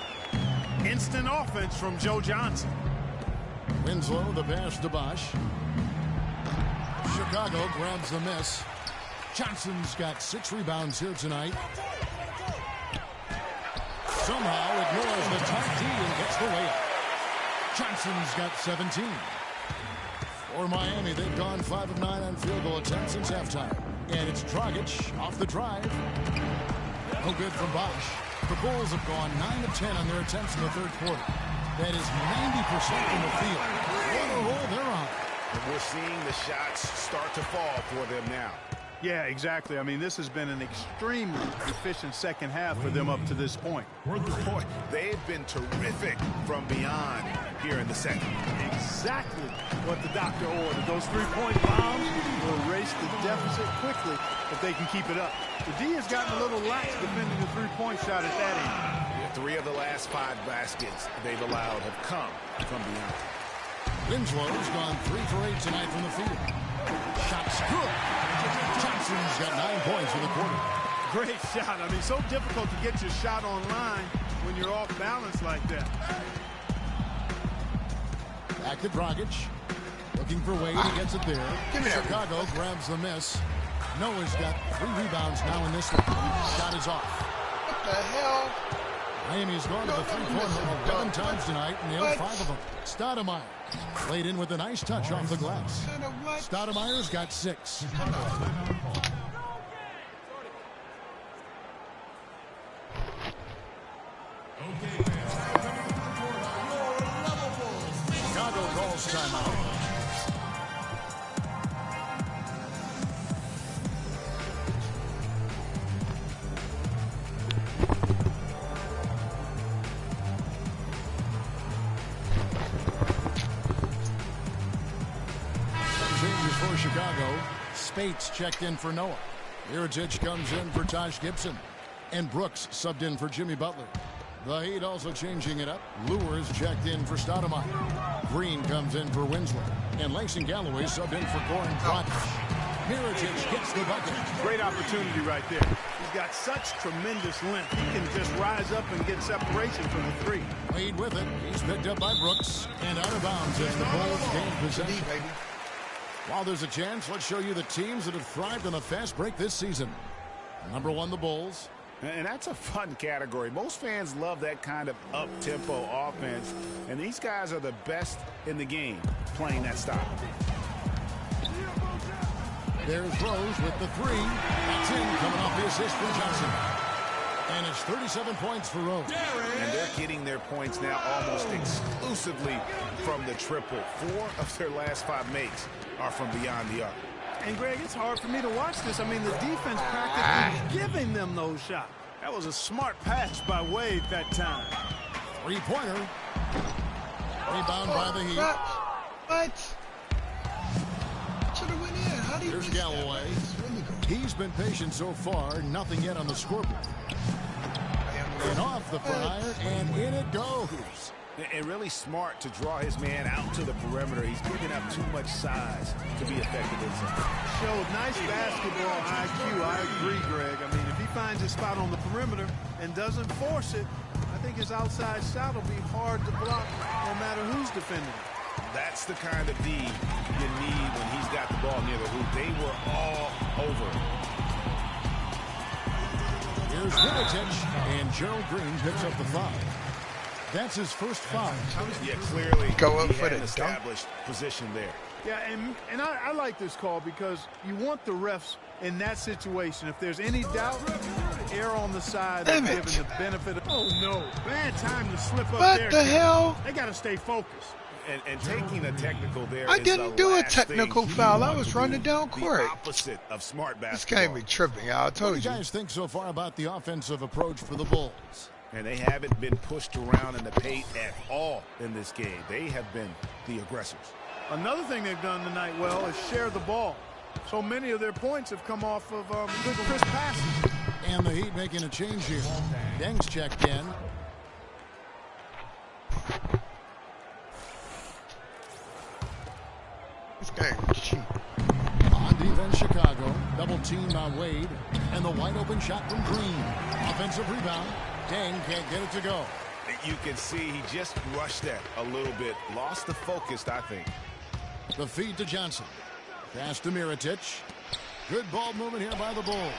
Instant offense from Joe Johnson. Winslow, the pass to Bosch. Chicago grabs the miss. Johnson's got 6 rebounds here tonight. Somehow ignores the tight D and gets the layup. Johnson's got 17. For Miami, they've gone 5 of 9 on field goal attempts since halftime. And it's Dragic off the drive. No good from Bosch. The Bulls have gone 9 of 10 on their attempts in the third quarter. That is 90% from the field. What a roll they're on. And we're seeing the shots start to fall for them now. Yeah, exactly. I mean, this has been an extremely efficient second half for them up to this point. Boy, they've been terrific from beyond here in the second. Exactly what the doctor ordered. Those three-point bombs will erase the deficit quickly if they can keep it up. The D has gotten a little lax defending the three-point shot at that end. Yeah, 3 of the last 5 baskets they've allowed have come from beyond. Winslow's gone 3 for 8 tonight from the field. Shot's good. Johnson's got 9 points in the quarter. Great shot. I mean, so difficult to get your shot on line when you're off balance like that. Back to Dragic. Looking for Wade. He gets it there. Chicago grabs the miss. Noah's got 3 rebounds now in this one. Shot is off. What the hell? Miami's gone to the three-point line 11 times tonight, and nailed 5 of them. Stoudemire laid in with a nice touch off the glass. Stoudemire's got 6. Chicago calls timeout. For Chicago, Spates checked in for Noah. Mirotic comes in for Taj Gibson. And Brooks subbed in for Jimmy Butler. The Heat also changing it up. Lewis checked in for Stoudemire. Green comes in for Winslow. And Langston Galloway subbed in for Goran Dragic. Mirotic gets the bucket. Great opportunity right there. He's got such tremendous length. He can just rise up and get separation from the 3. Wade with it. He's picked up by Brooks. And out of bounds as the Bulls gain possession. While there's a chance, let's show you the teams that have thrived on the fast break this season. Number 1, the Bulls. And that's a fun category. Most fans love that kind of up-tempo offense, and these guys are the best in the game playing that style. There's Rose with the 3. That's in, coming off the assist from Johnson. And it's 37 points for Rose. And they're getting their points now almost exclusively from the triple. 4 of their last 5 makes are from beyond the arc. And, Greg, it's hard for me to watch this. I mean, the defense practically giving them those shots. That was a smart pass by Wade that time. 3-pointer. Rebound by the Heat. What? Should have went in. How do you Here's Galloway. He's been patient so far. Nothing yet on the scoreboard. And off the front iron, and in it goes. And really smart to draw his man out to the perimeter. He's giving up too much size to be effective inside. Showed nice basketball IQ. I agree, Greg. I mean, if he finds his spot on the perimeter and doesn't force it, I think his outside shot will be hard to block no matter who's defending it. That's the kind of D you need when he's got the ball near the hoop. They were all over it. Here's Middleton, and Gerald Green picks up the foul. That's his first foul. Yeah, clearly he had an established position there. Yeah, and I like this call because you want the refs in that situation. If there's any doubt, err on the side of giving the benefit of, oh no, bad time to slip up there. What the hell? They got to stay focused. And taking a technical there. I didn't do a technical foul. I was running down court. The opposite of smart basketball. This can't be tripping. I told you. What do you guys think so far about the offensive approach for the Bulls? And they haven't been pushed around in the paint at all in this game. They have been the aggressors. Another thing they've done tonight well is share the ball. So many of their points have come off of good crisp passes. And the Heat making a change here. Deng's checked in. This game is cheap. On defense, Chicago. Double teamed on Wade. And the wide open shot from Green. Offensive rebound. Deng can't get it to go. You can see he just rushed that a little bit. Lost the focus, I think. The feed to Johnson. Pass to Mirotic. Good ball movement here by the Bulls.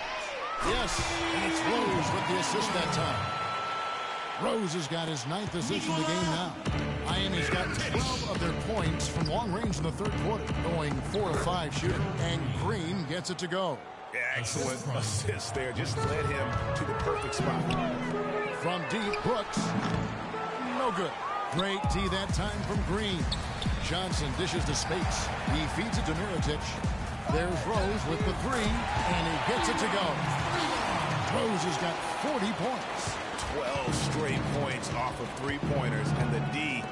Yes, and it's Rose with the assist that time. Rose has got his 9th assist in the game now. Miami's got 12 of their points from long range in the third quarter, going 4 of 5 shooting. And Green gets it to go. Yeah, excellent assist there. Just led him to the perfect spot. From deep, Brooks. No good. Great D that time from Green. Johnson dishes to Spates. He feeds it to Mirotic. There's Rose with the 3, and he gets it to go. Rose has got 40 points. 12 straight points off of 3-pointers, and the D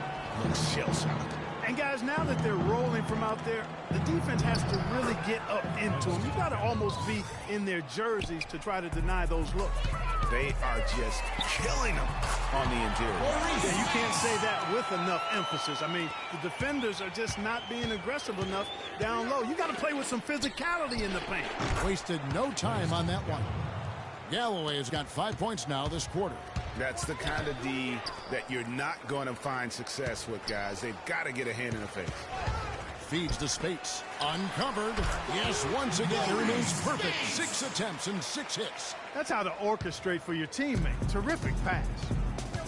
looks shell-shocked. And guys, now that they're rolling from out there, the defense has to really get up into them. You've got to almost be in their jerseys to try to deny those looks. They are just killing them on the interior. Yeah, you can't say that with enough emphasis. I mean, the defenders are just not being aggressive enough down low. You got to play with some physicality in the paint. Wasted no time on that one. Galloway has got 5 points now this quarter. That's the kind of D that you're not going to find success with, guys. They've got to get a hand in the face. Feeds to Spates. Uncovered. Yes, once again, it remains perfect. 6 attempts and 6 hits. That's how to orchestrate for your teammate. Terrific pass.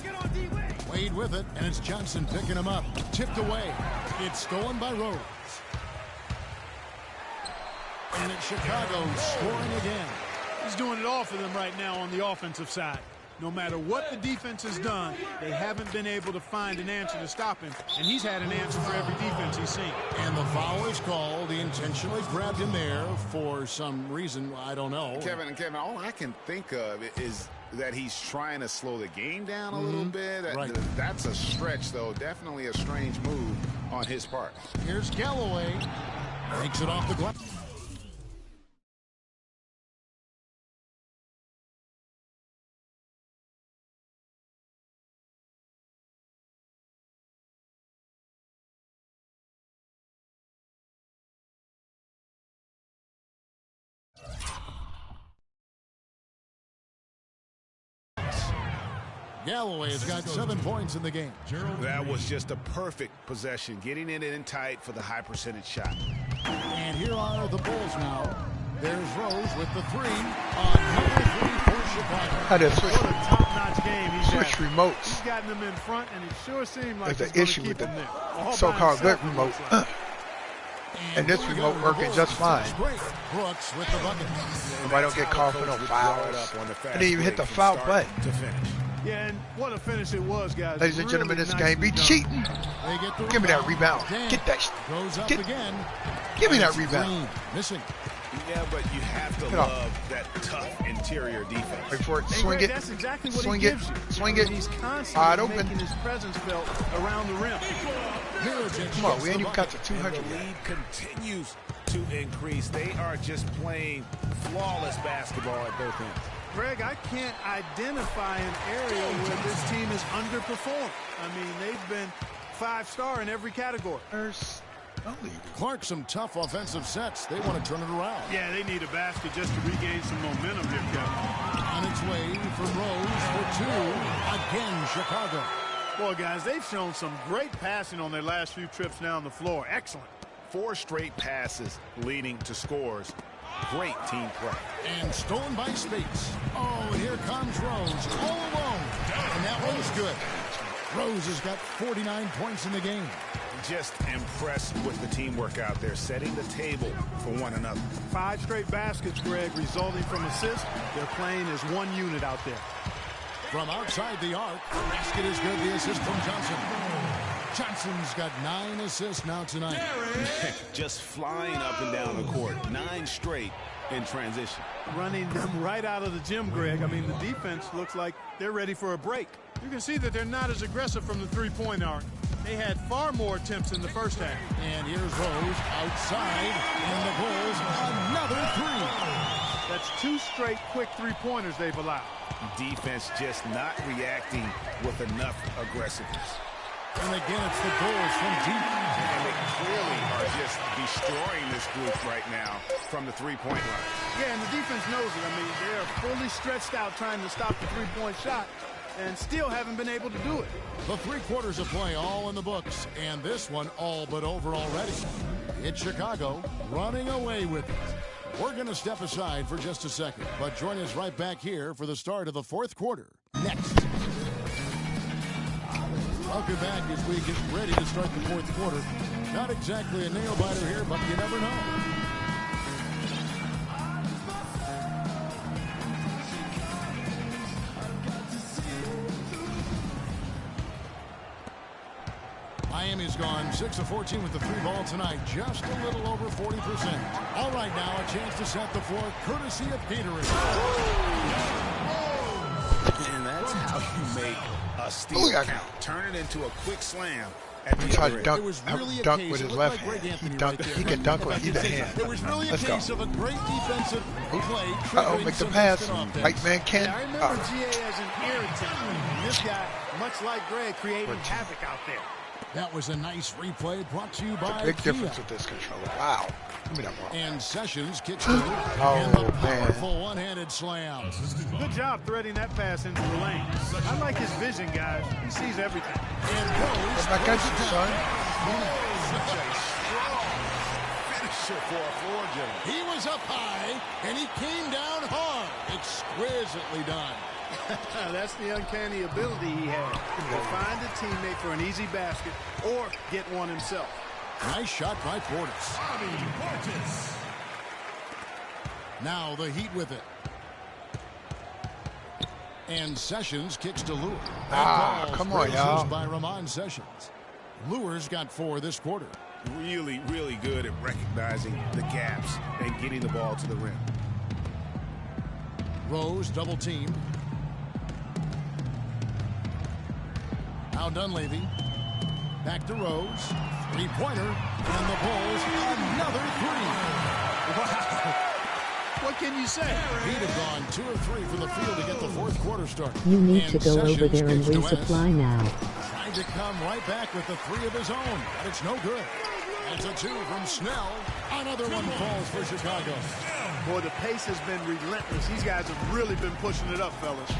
Get on D-Wade. Wade with it, and it's Johnson picking him up. Tipped away. It's stolen by Rose. And it's Chicago scoring again. He's doing it all for them right now on the offensive side. No matter what the defense has done, they haven't been able to find an answer to stop him, and he's had an answer for every defense he's seen. And the foul is called. He intentionally grabbed him there for some reason. I don't know. Kevin, all I can think of is that he's trying to slow the game down a little bit. Right. That's a stretch, though. Definitely a strange move on his part. Here's Galloway. Takes it off the glass. Galloway has got 7 points in the game. That was just a perfect possession, getting it in tight for the high percentage shot. And here are the Bulls now. There's Rose with the three. Another three for Chicago. How to switch, What a top-notch game he's switch had. remotes. He's gotten them in front, and it sure seemed like There's he's an going to issue keep with them there. All the by so-called good himself, it remote. looks like. And this remote working just fine. Brooks with the bucket. If I don't get called for no fouls. I didn't even hit the foul button. Yeah, and what a finish it was, guys. Ladies and gentlemen, this game be cheating. Give me that rebound. Get that. Give me that rebound. Missing. Yeah, but you have to love that tough interior defense. Wait for it. Swing it. That's exactly what Swing he it. gives you. Swing it. He's constantly Wide open. making his presence felt around the rim. Come on, we ain't even got to 200 And the yet. lead continues to increase. They are just playing flawless basketball at both ends. Greg, I can't identify an area where this team is underperformed. I mean, they've been 5-star in every category. Clark, some tough offensive sets. They want to turn it around. Yeah, they need a basket just to regain some momentum here, Kevin. On its way from Rose for two. Again, Chicago. Boy, guys, they've shown some great passing on their last few trips down the floor. Excellent. 4 straight passes leading to scores. Great team play. And stolen by Spates. Oh, and here comes Rose all alone. And that one's good. Rose has got 49 points in the game. Just impressed with the teamwork out there, setting the table for one another. 5 straight baskets, Greg, resulting from assists. They're playing as one unit out there. From outside the arc, basket is good. The assist from Johnson. Johnson's got 9 assists now tonight. Just flying up and down the court. 9 straight in transition. Running them right out of the gym, Greg. I mean, the defense looks like they're ready for a break. You can see that they're not as aggressive from the three-point arc. They had far more attempts in the first half. And here's Rose outside, and the Bulls another 3. That's 2 straight quick three-pointers they've allowed. Defense just not reacting with enough aggressiveness. And again, it's the Bulls from deep. And they clearly are just destroying this group right now from the three-point line. Yeah, and the defense knows it. I mean, they're fully stretched out trying to stop the three-point shot and still haven't been able to do it. The 3 quarters of play all in the books, and this one all but over already. It's Chicago running away with it. We're going to step aside for just a second, but join us right back here for the start of the 4th quarter. Next. Welcome back as we get ready to start the 4th quarter. Not exactly a nail-biter here, but you never know. Miami's gone 6 of 14 with the 3 ball tonight, just a little over 40%. All right, now a chance to set the floor, courtesy of Gatorade. And that's how you make a steal count. Turn it into a quick slam. At the Try to other dunk, It was really a dunk case, with his it left looked like hand. Greg He, Anthony he can dunk with either hand. It was really a Let's go. case of a great defensive play. Uh-oh, make the pass. Right man Ken. Yeah, I remember GA as an irritant. And this guy, much like Greg, creating havoc out there. That was a nice replay brought to you by Big Kia. difference with this controller. Wow. Give me that ball. And Sessions kicks it. Oh, and the man. powerful one-handed slam. Good job threading that pass into the lane. I like his vision, guys. He sees everything. And Rose. I got you, son. Such a strong finisher for a floor general. He was up high, and he came down hard. Exquisitely done. That's the uncanny ability he has to find a teammate for an easy basket or get one himself. Nice shot by Portis. Now the Heat with it. And Sessions kicks to Lure. Come on, y'all. By Ramon Sessions. Lure's got 4 this quarter. Really, really good at recognizing the gaps and getting the ball to the rim. Rose double teamed. Now Dunleavy. Back to Rose. 3-pointer. And the Bulls another 3. Wow. What can you say? He'd have gone 2 of 3 from the field to get the 4th quarter started. You need to And go over Sessions there and kicks to resupply now. Trying to come right back with the 3 of his own, but it's no good. It's a 2 from Snell. Another one falls for Chicago. Boy, the pace has been relentless. These guys have really been pushing it up, fellas.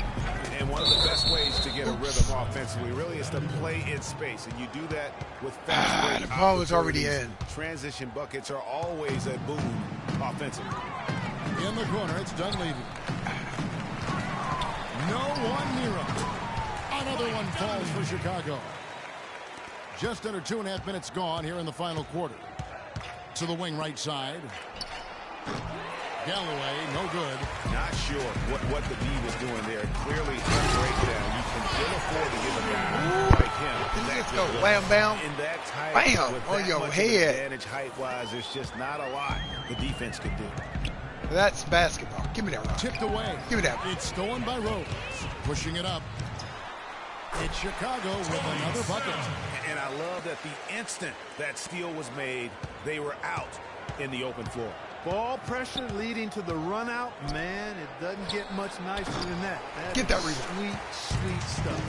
And one of the best ways to get a rhythm offensively really is to play in space. And you do that with fast break. The ball was already in. Transition buckets are always a boon offensively. In the corner, it's Dunleavy. No one near him. Another one falls for Chicago. Just under 2.5 minutes gone here in the final quarter. To the wing right side. Galloway, no good. Not sure what the D was doing there. Clearly a breakdown. You can still afford to give a guy like him. Let's go. Wham, bam. In that tight, Bam with on that your much head. Advantage height-wise, there's just not a lot the defense can do. That's basketball. Give me that rock. Tipped away. Give me that. It's stolen by Rose. Pushing it up. It's Chicago with another bucket. And I love that the instant that steal was made, they were out in the open floor. Ball pressure leading to the run out. Man, it doesn't get much nicer than that. Get that rebound. Sweet stuff.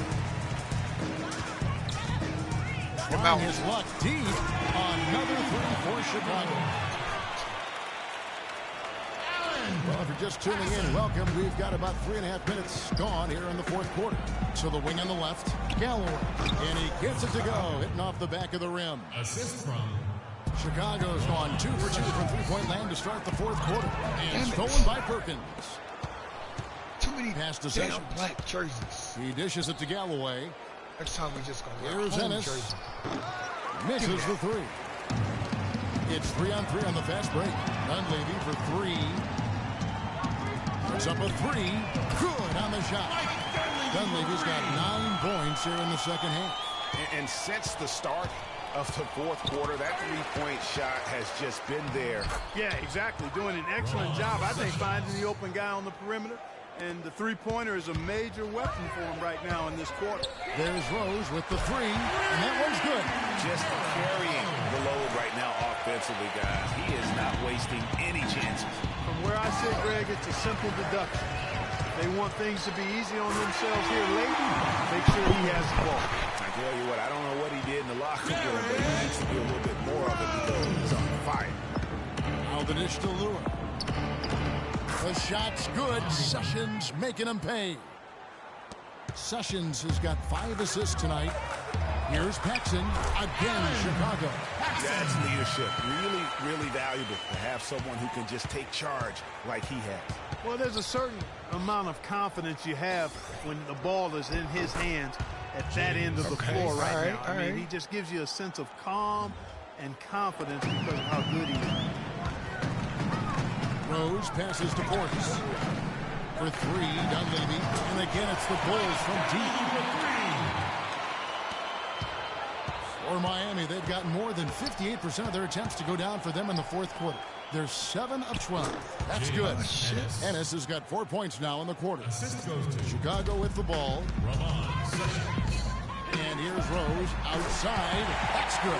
Trying his luck deep. Another 3 for Chicago. Well, if you're just tuning in, welcome. We've got about 3.5 minutes gone here in the fourth quarter. To the wing on the left, Galloway. And he gets it to go, hitting off the back of the rim. Assist from Chicago's gone 2 for 2 from three-point land to start the fourth quarter. And stolen by Perkins. Too many pass to damn Sessions. black jerseys. He dishes it to Galloway. Next time we just gonna wear a Here's home Ennis. jersey. Misses the 3. It's 3-on-3 on the fast break. Dunleavy for 3. Puts up a 3. Good on the shot. Dunleavy's got 9 points here in the second half. And since the start of the fourth quarter, that three-point shot has just been there. Yeah, exactly. Doing an excellent job, I think, finding the open guy on the perimeter. And the three-pointer is a major weapon for him right now in this quarter. There's Rose with the 3, and that one's good. Just carrying the load right now offensively, guys. He is not wasting any chances. From where I sit, Greg, it's a simple deduction. They want things to be easy on themselves here late. Make sure he has the ball. I tell you what, I don't know what he did in the locker room, but he needs to do a little bit more of it because he's on fire. Now the dish to Lure. The shot's good. Sessions making him pay. Sessions has got 5 assists tonight. Here's Paxson. Again, Chicago. That's leadership. Really, really valuable to have someone who can just take charge like he has. Well, there's a certain amount of confidence you have when the ball is in his hands at that end of the floor right now. I mean, he just gives you a sense of calm and confidence because of how good he is. Rose passes to Portis. For 3, Dunleavy. And again, it's the Bulls from deep. For Miami, they've got more than 58% of their attempts to go down for them in the fourth quarter. They're 7 of 12. That's good. Ennis has got 4 points now in the quarter. Chicago with the ball. And here's Rose outside. That's good.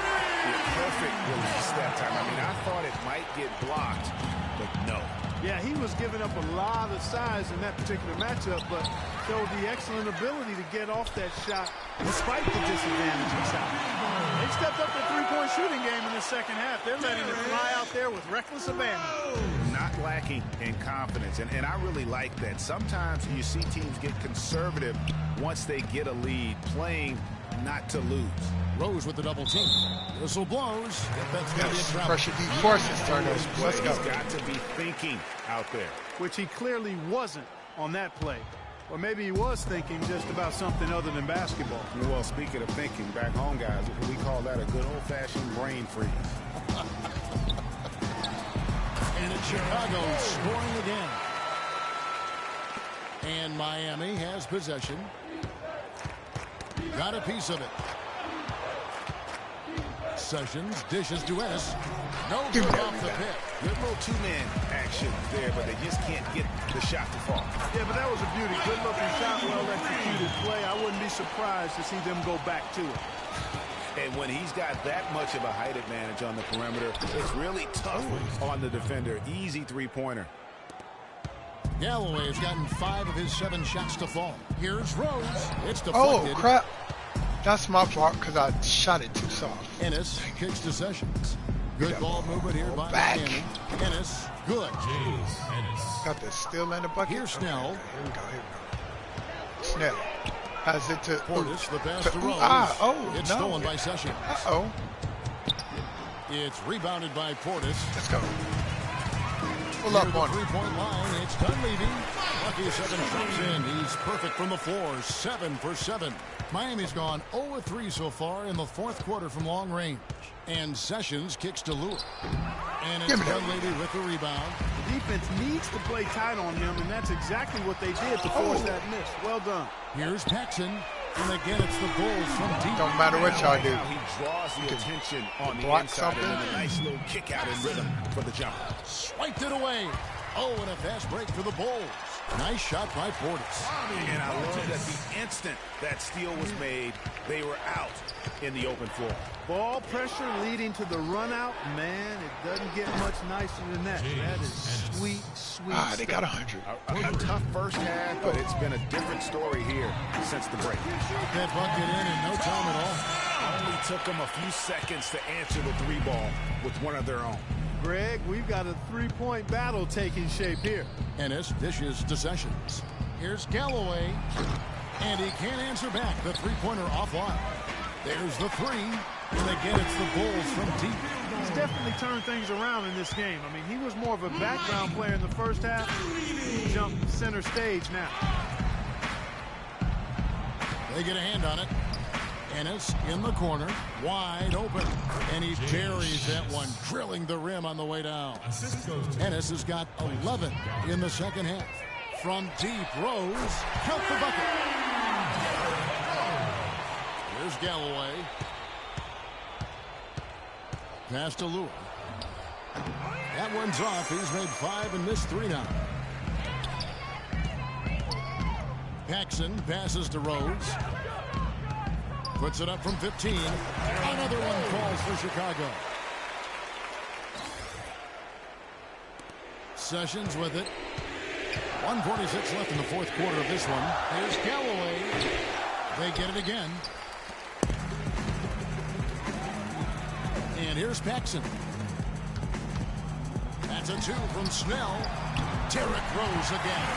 Perfect release that time. I mean, I thought it might get blocked, but no. Yeah, he was giving up a lot of size in that particular matchup, but showed the excellent ability to get off that shot despite the disadvantage inside. They stepped up the three-point shooting game in the second half. They're letting it fly out there with reckless abandon. Not lacking in confidence, and I really like that. Sometimes you see teams get conservative once they get a lead, playing not to lose. Rose with the double team. Whistle blows. That's going to be a trap. Pressure deep forces turnovers. Let's go. He's got to be thinking out there. Which he clearly wasn't on that play. Or maybe he was thinking just about something other than basketball. Well, speaking of thinking, back home, guys, we call that a good old-fashioned brain freeze. And it's Chicago scoring again. And Miami has possession. Got a piece of it. Sessions dishes to Ennis. No good off the pick. Good little two-man action there, but they just can't get the shot to fall. Yeah, but that was a beauty. Good-looking shot, well-executed play. I wouldn't be surprised to see them go back to it. And when he's got that much of a height advantage on the perimeter, it's really tough on the defender. Easy three-pointer. Galloway has gotten 5 of his 7 shots to fall. Here's Rose. It's deflected. Oh, crap. That's my fault because I shot it too soft. Ennis kicks to Sessions. Good ball movement here by Miami. Ennis, good. Got the steal and the bucket. Here's Snell. Okay, here we go. Snell has it to Portis, the pass to Rose. It's stolen by Sessions. It's rebounded by Portis. Let's go. Pull up on 3-point line. It's Dunleavy. Lucky 7 shots in. He's perfect from the floor. 7 for 7. Miami's gone 0-3 so far in the fourth quarter from long range. And Sessions kicks to Lewis. And it's Dunleavy with the rebound. The defense needs to play tight on him, and that's exactly what they did to force that miss. Well done. Here's Paxson. And again, it's the Bulls from deep. Don't matter what y'all do. He draws the attention on the block inside something. and then a nice little kick out in rhythm for the jumper. Swiped it away. Oh, and a fast break for the Bulls. Nice shot by Portis. And I love that the instant that steal was made, they were out in the open floor. Ball pressure leading to the run out. Man, it doesn't get much nicer than that. That is sweet, sweet they got 100. A tough first half, but it's been a different story here since the break. That bucket in no time at all. Only took them a few seconds to answer the 3-ball with one of their own. Greg, we've got a 3-point battle taking shape here. Ennis dishes to Sessions. Here's Galloway. And he can't answer back. The 3-pointer offline. There's the 3. And again, it's the Bulls from deep. He's definitely turned things around in this game. I mean, he was more of a background player in the first half. He jumped center stage now. They get a hand on it. Ennis in the corner, wide open, and he buries that one, drilling the rim on the way down. Ennis has got 11 in the second half. From deep, Rose, count the bucket. Here's Galloway. Pass to Lewis. That one's off. He's made 5 and missed 3 now. Paxson passes to Rose. Puts it up from 15. Another one falls for Chicago. Sessions with it. 1:46 left in the fourth quarter of this one. Here's Galloway. They get it again. And here's Paxson. That's a 2 from Snell. Derrick Rose again.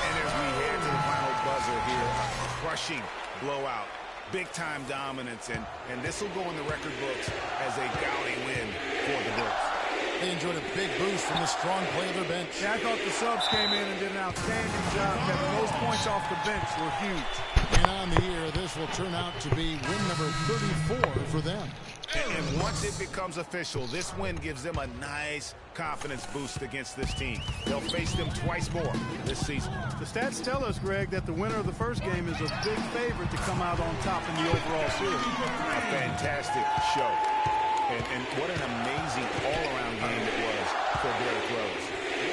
And as we head to the final buzzer here, a crushing blowout. Big-time dominance, and this will go in the record books as a gaudy win for the Bulls. They enjoyed a big boost from the strong play of their bench. Yeah, I thought the subs came in and did an outstanding job. Kevin, those points off the bench were huge. And on the year, this will turn out to be win number 34 for them. And once it becomes official, this win gives them a nice confidence boost against this team. They'll face them twice more this season. The stats tell us, Greg, that the winner of the first game is a big favorite to come out on top in the overall series. A fantastic show. And what an amazing all-around game it was for Derrick Rose.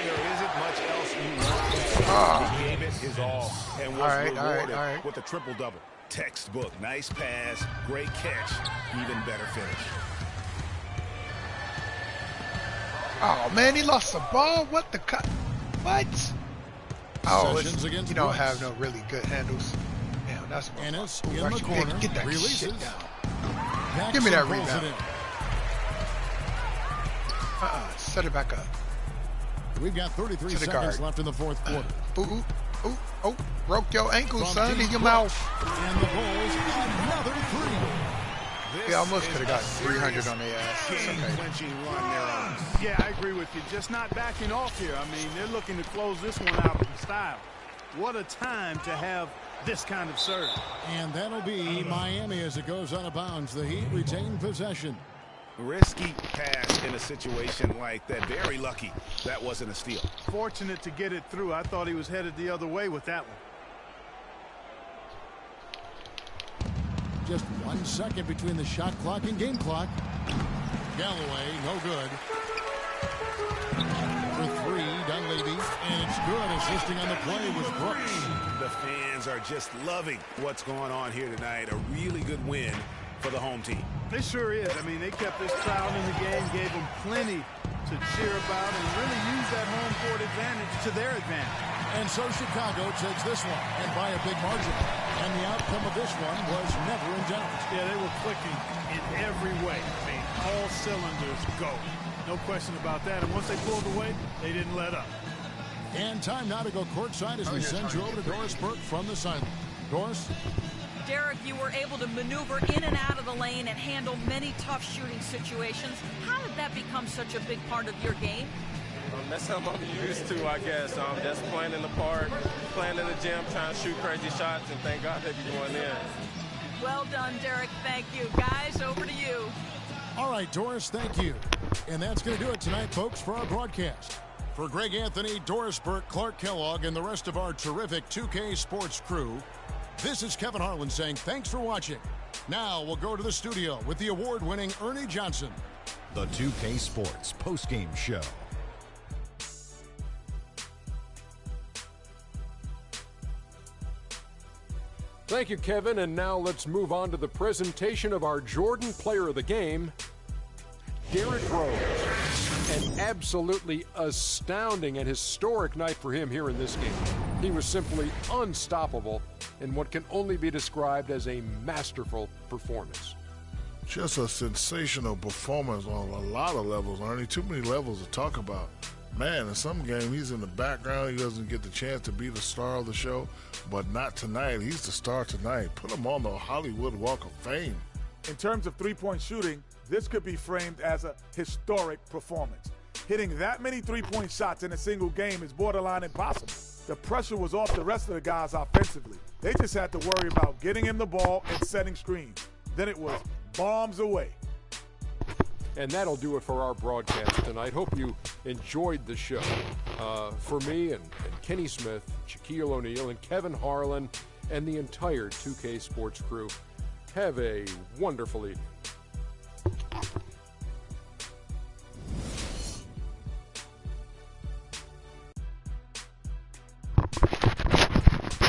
There isn't much else you want to say. He gave it his all and was rewarded with a triple-double. Textbook. Nice pass, great catch, even better finish. Oh, man, he lost the ball. What the cut? What? Oh, you don't have no really good handles. Damn, that's what Ennis in the corner. Get that releases. shit down. Paxson Give me that pulls rebound. it in. Set it back up. We've got 33 seconds left in the fourth quarter. Broke your ankle, son, in your mouth. And the Bulls, another 3. He almost could have got 300 on their ass. Game-clinching run there on. Yeah, I agree with you. Just not backing off here. I mean, they're looking to close this one out in style. What a time to have this kind of serve. And that'll be Miami as it goes out of bounds. The Heat retain possession. Risky pass in a situation like that. Very lucky that wasn't a steal. Fortunate to get it through. I thought he was headed the other way with that one. Just 1 second between the shot clock and game clock. Galloway, no good. For 3, Dunleavy, and it's good. Assisting on the play was Brooks. The fans are just loving what's going on here tonight. A really good win for the home team. It sure is. I mean, they kept this crowd in the game, gave them plenty to cheer about and really use that home court advantage to their advantage. And so Chicago takes this one, and by a big margin. And the outcome of this one was never in doubt. Yeah, they were clicking in every way. I mean, all cylinders go. No question about that. And once they pulled away, they didn't let up. And time now to go courtside as we send you over to Doris Burke from the sideline. Doris? Derek, you were able to maneuver in and out of the lane and handle many tough shooting situations. How did that become such a big part of your game? That's something I'm used to, I guess. Just playing in the park, playing in the gym, trying to shoot crazy shots, and thank God they be going in. Well done, Derek. Thank you. Guys, over to you. All right, Doris, thank you. And that's going to do it tonight, folks, for our broadcast. For Greg Anthony, Doris Burke, Clark Kellogg, and the rest of our terrific 2K Sports crew, this is Kevin Harlan saying thanks for watching. Now we'll go to the studio with the award-winning Ernie Johnson. The 2K Sports postgame show. Thank you, Kevin. And now let's move on to the presentation of our Jordan Player of the Game, Derrick Rose. An absolutely astounding and historic night for him here in this game. He was simply unstoppable in what can only be described as a masterful performance. Just a sensational performance on a lot of levels, Ernie. Too many levels to talk about. Man, in some game, he's in the background. He doesn't get the chance to be the star of the show, but not tonight. He's the star tonight. Put him on the Hollywood Walk of Fame. In terms of three-point shooting, this could be framed as a historic performance. Hitting that many three-point shots in a single game is borderline impossible. The pressure was off the rest of the guys offensively. They just had to worry about getting him the ball and setting screens. Then it was bombs away. And that'll do it for our broadcast tonight. Hope you enjoyed the show. For me and Kenny Smith, Shaquille O'Neal, and Kevin Harlan, and the entire 2K Sports crew, have a wonderful evening.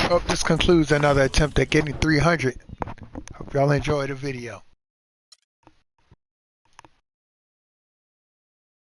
Well, this concludes another attempt at getting 300. Hope y'all enjoyed the video.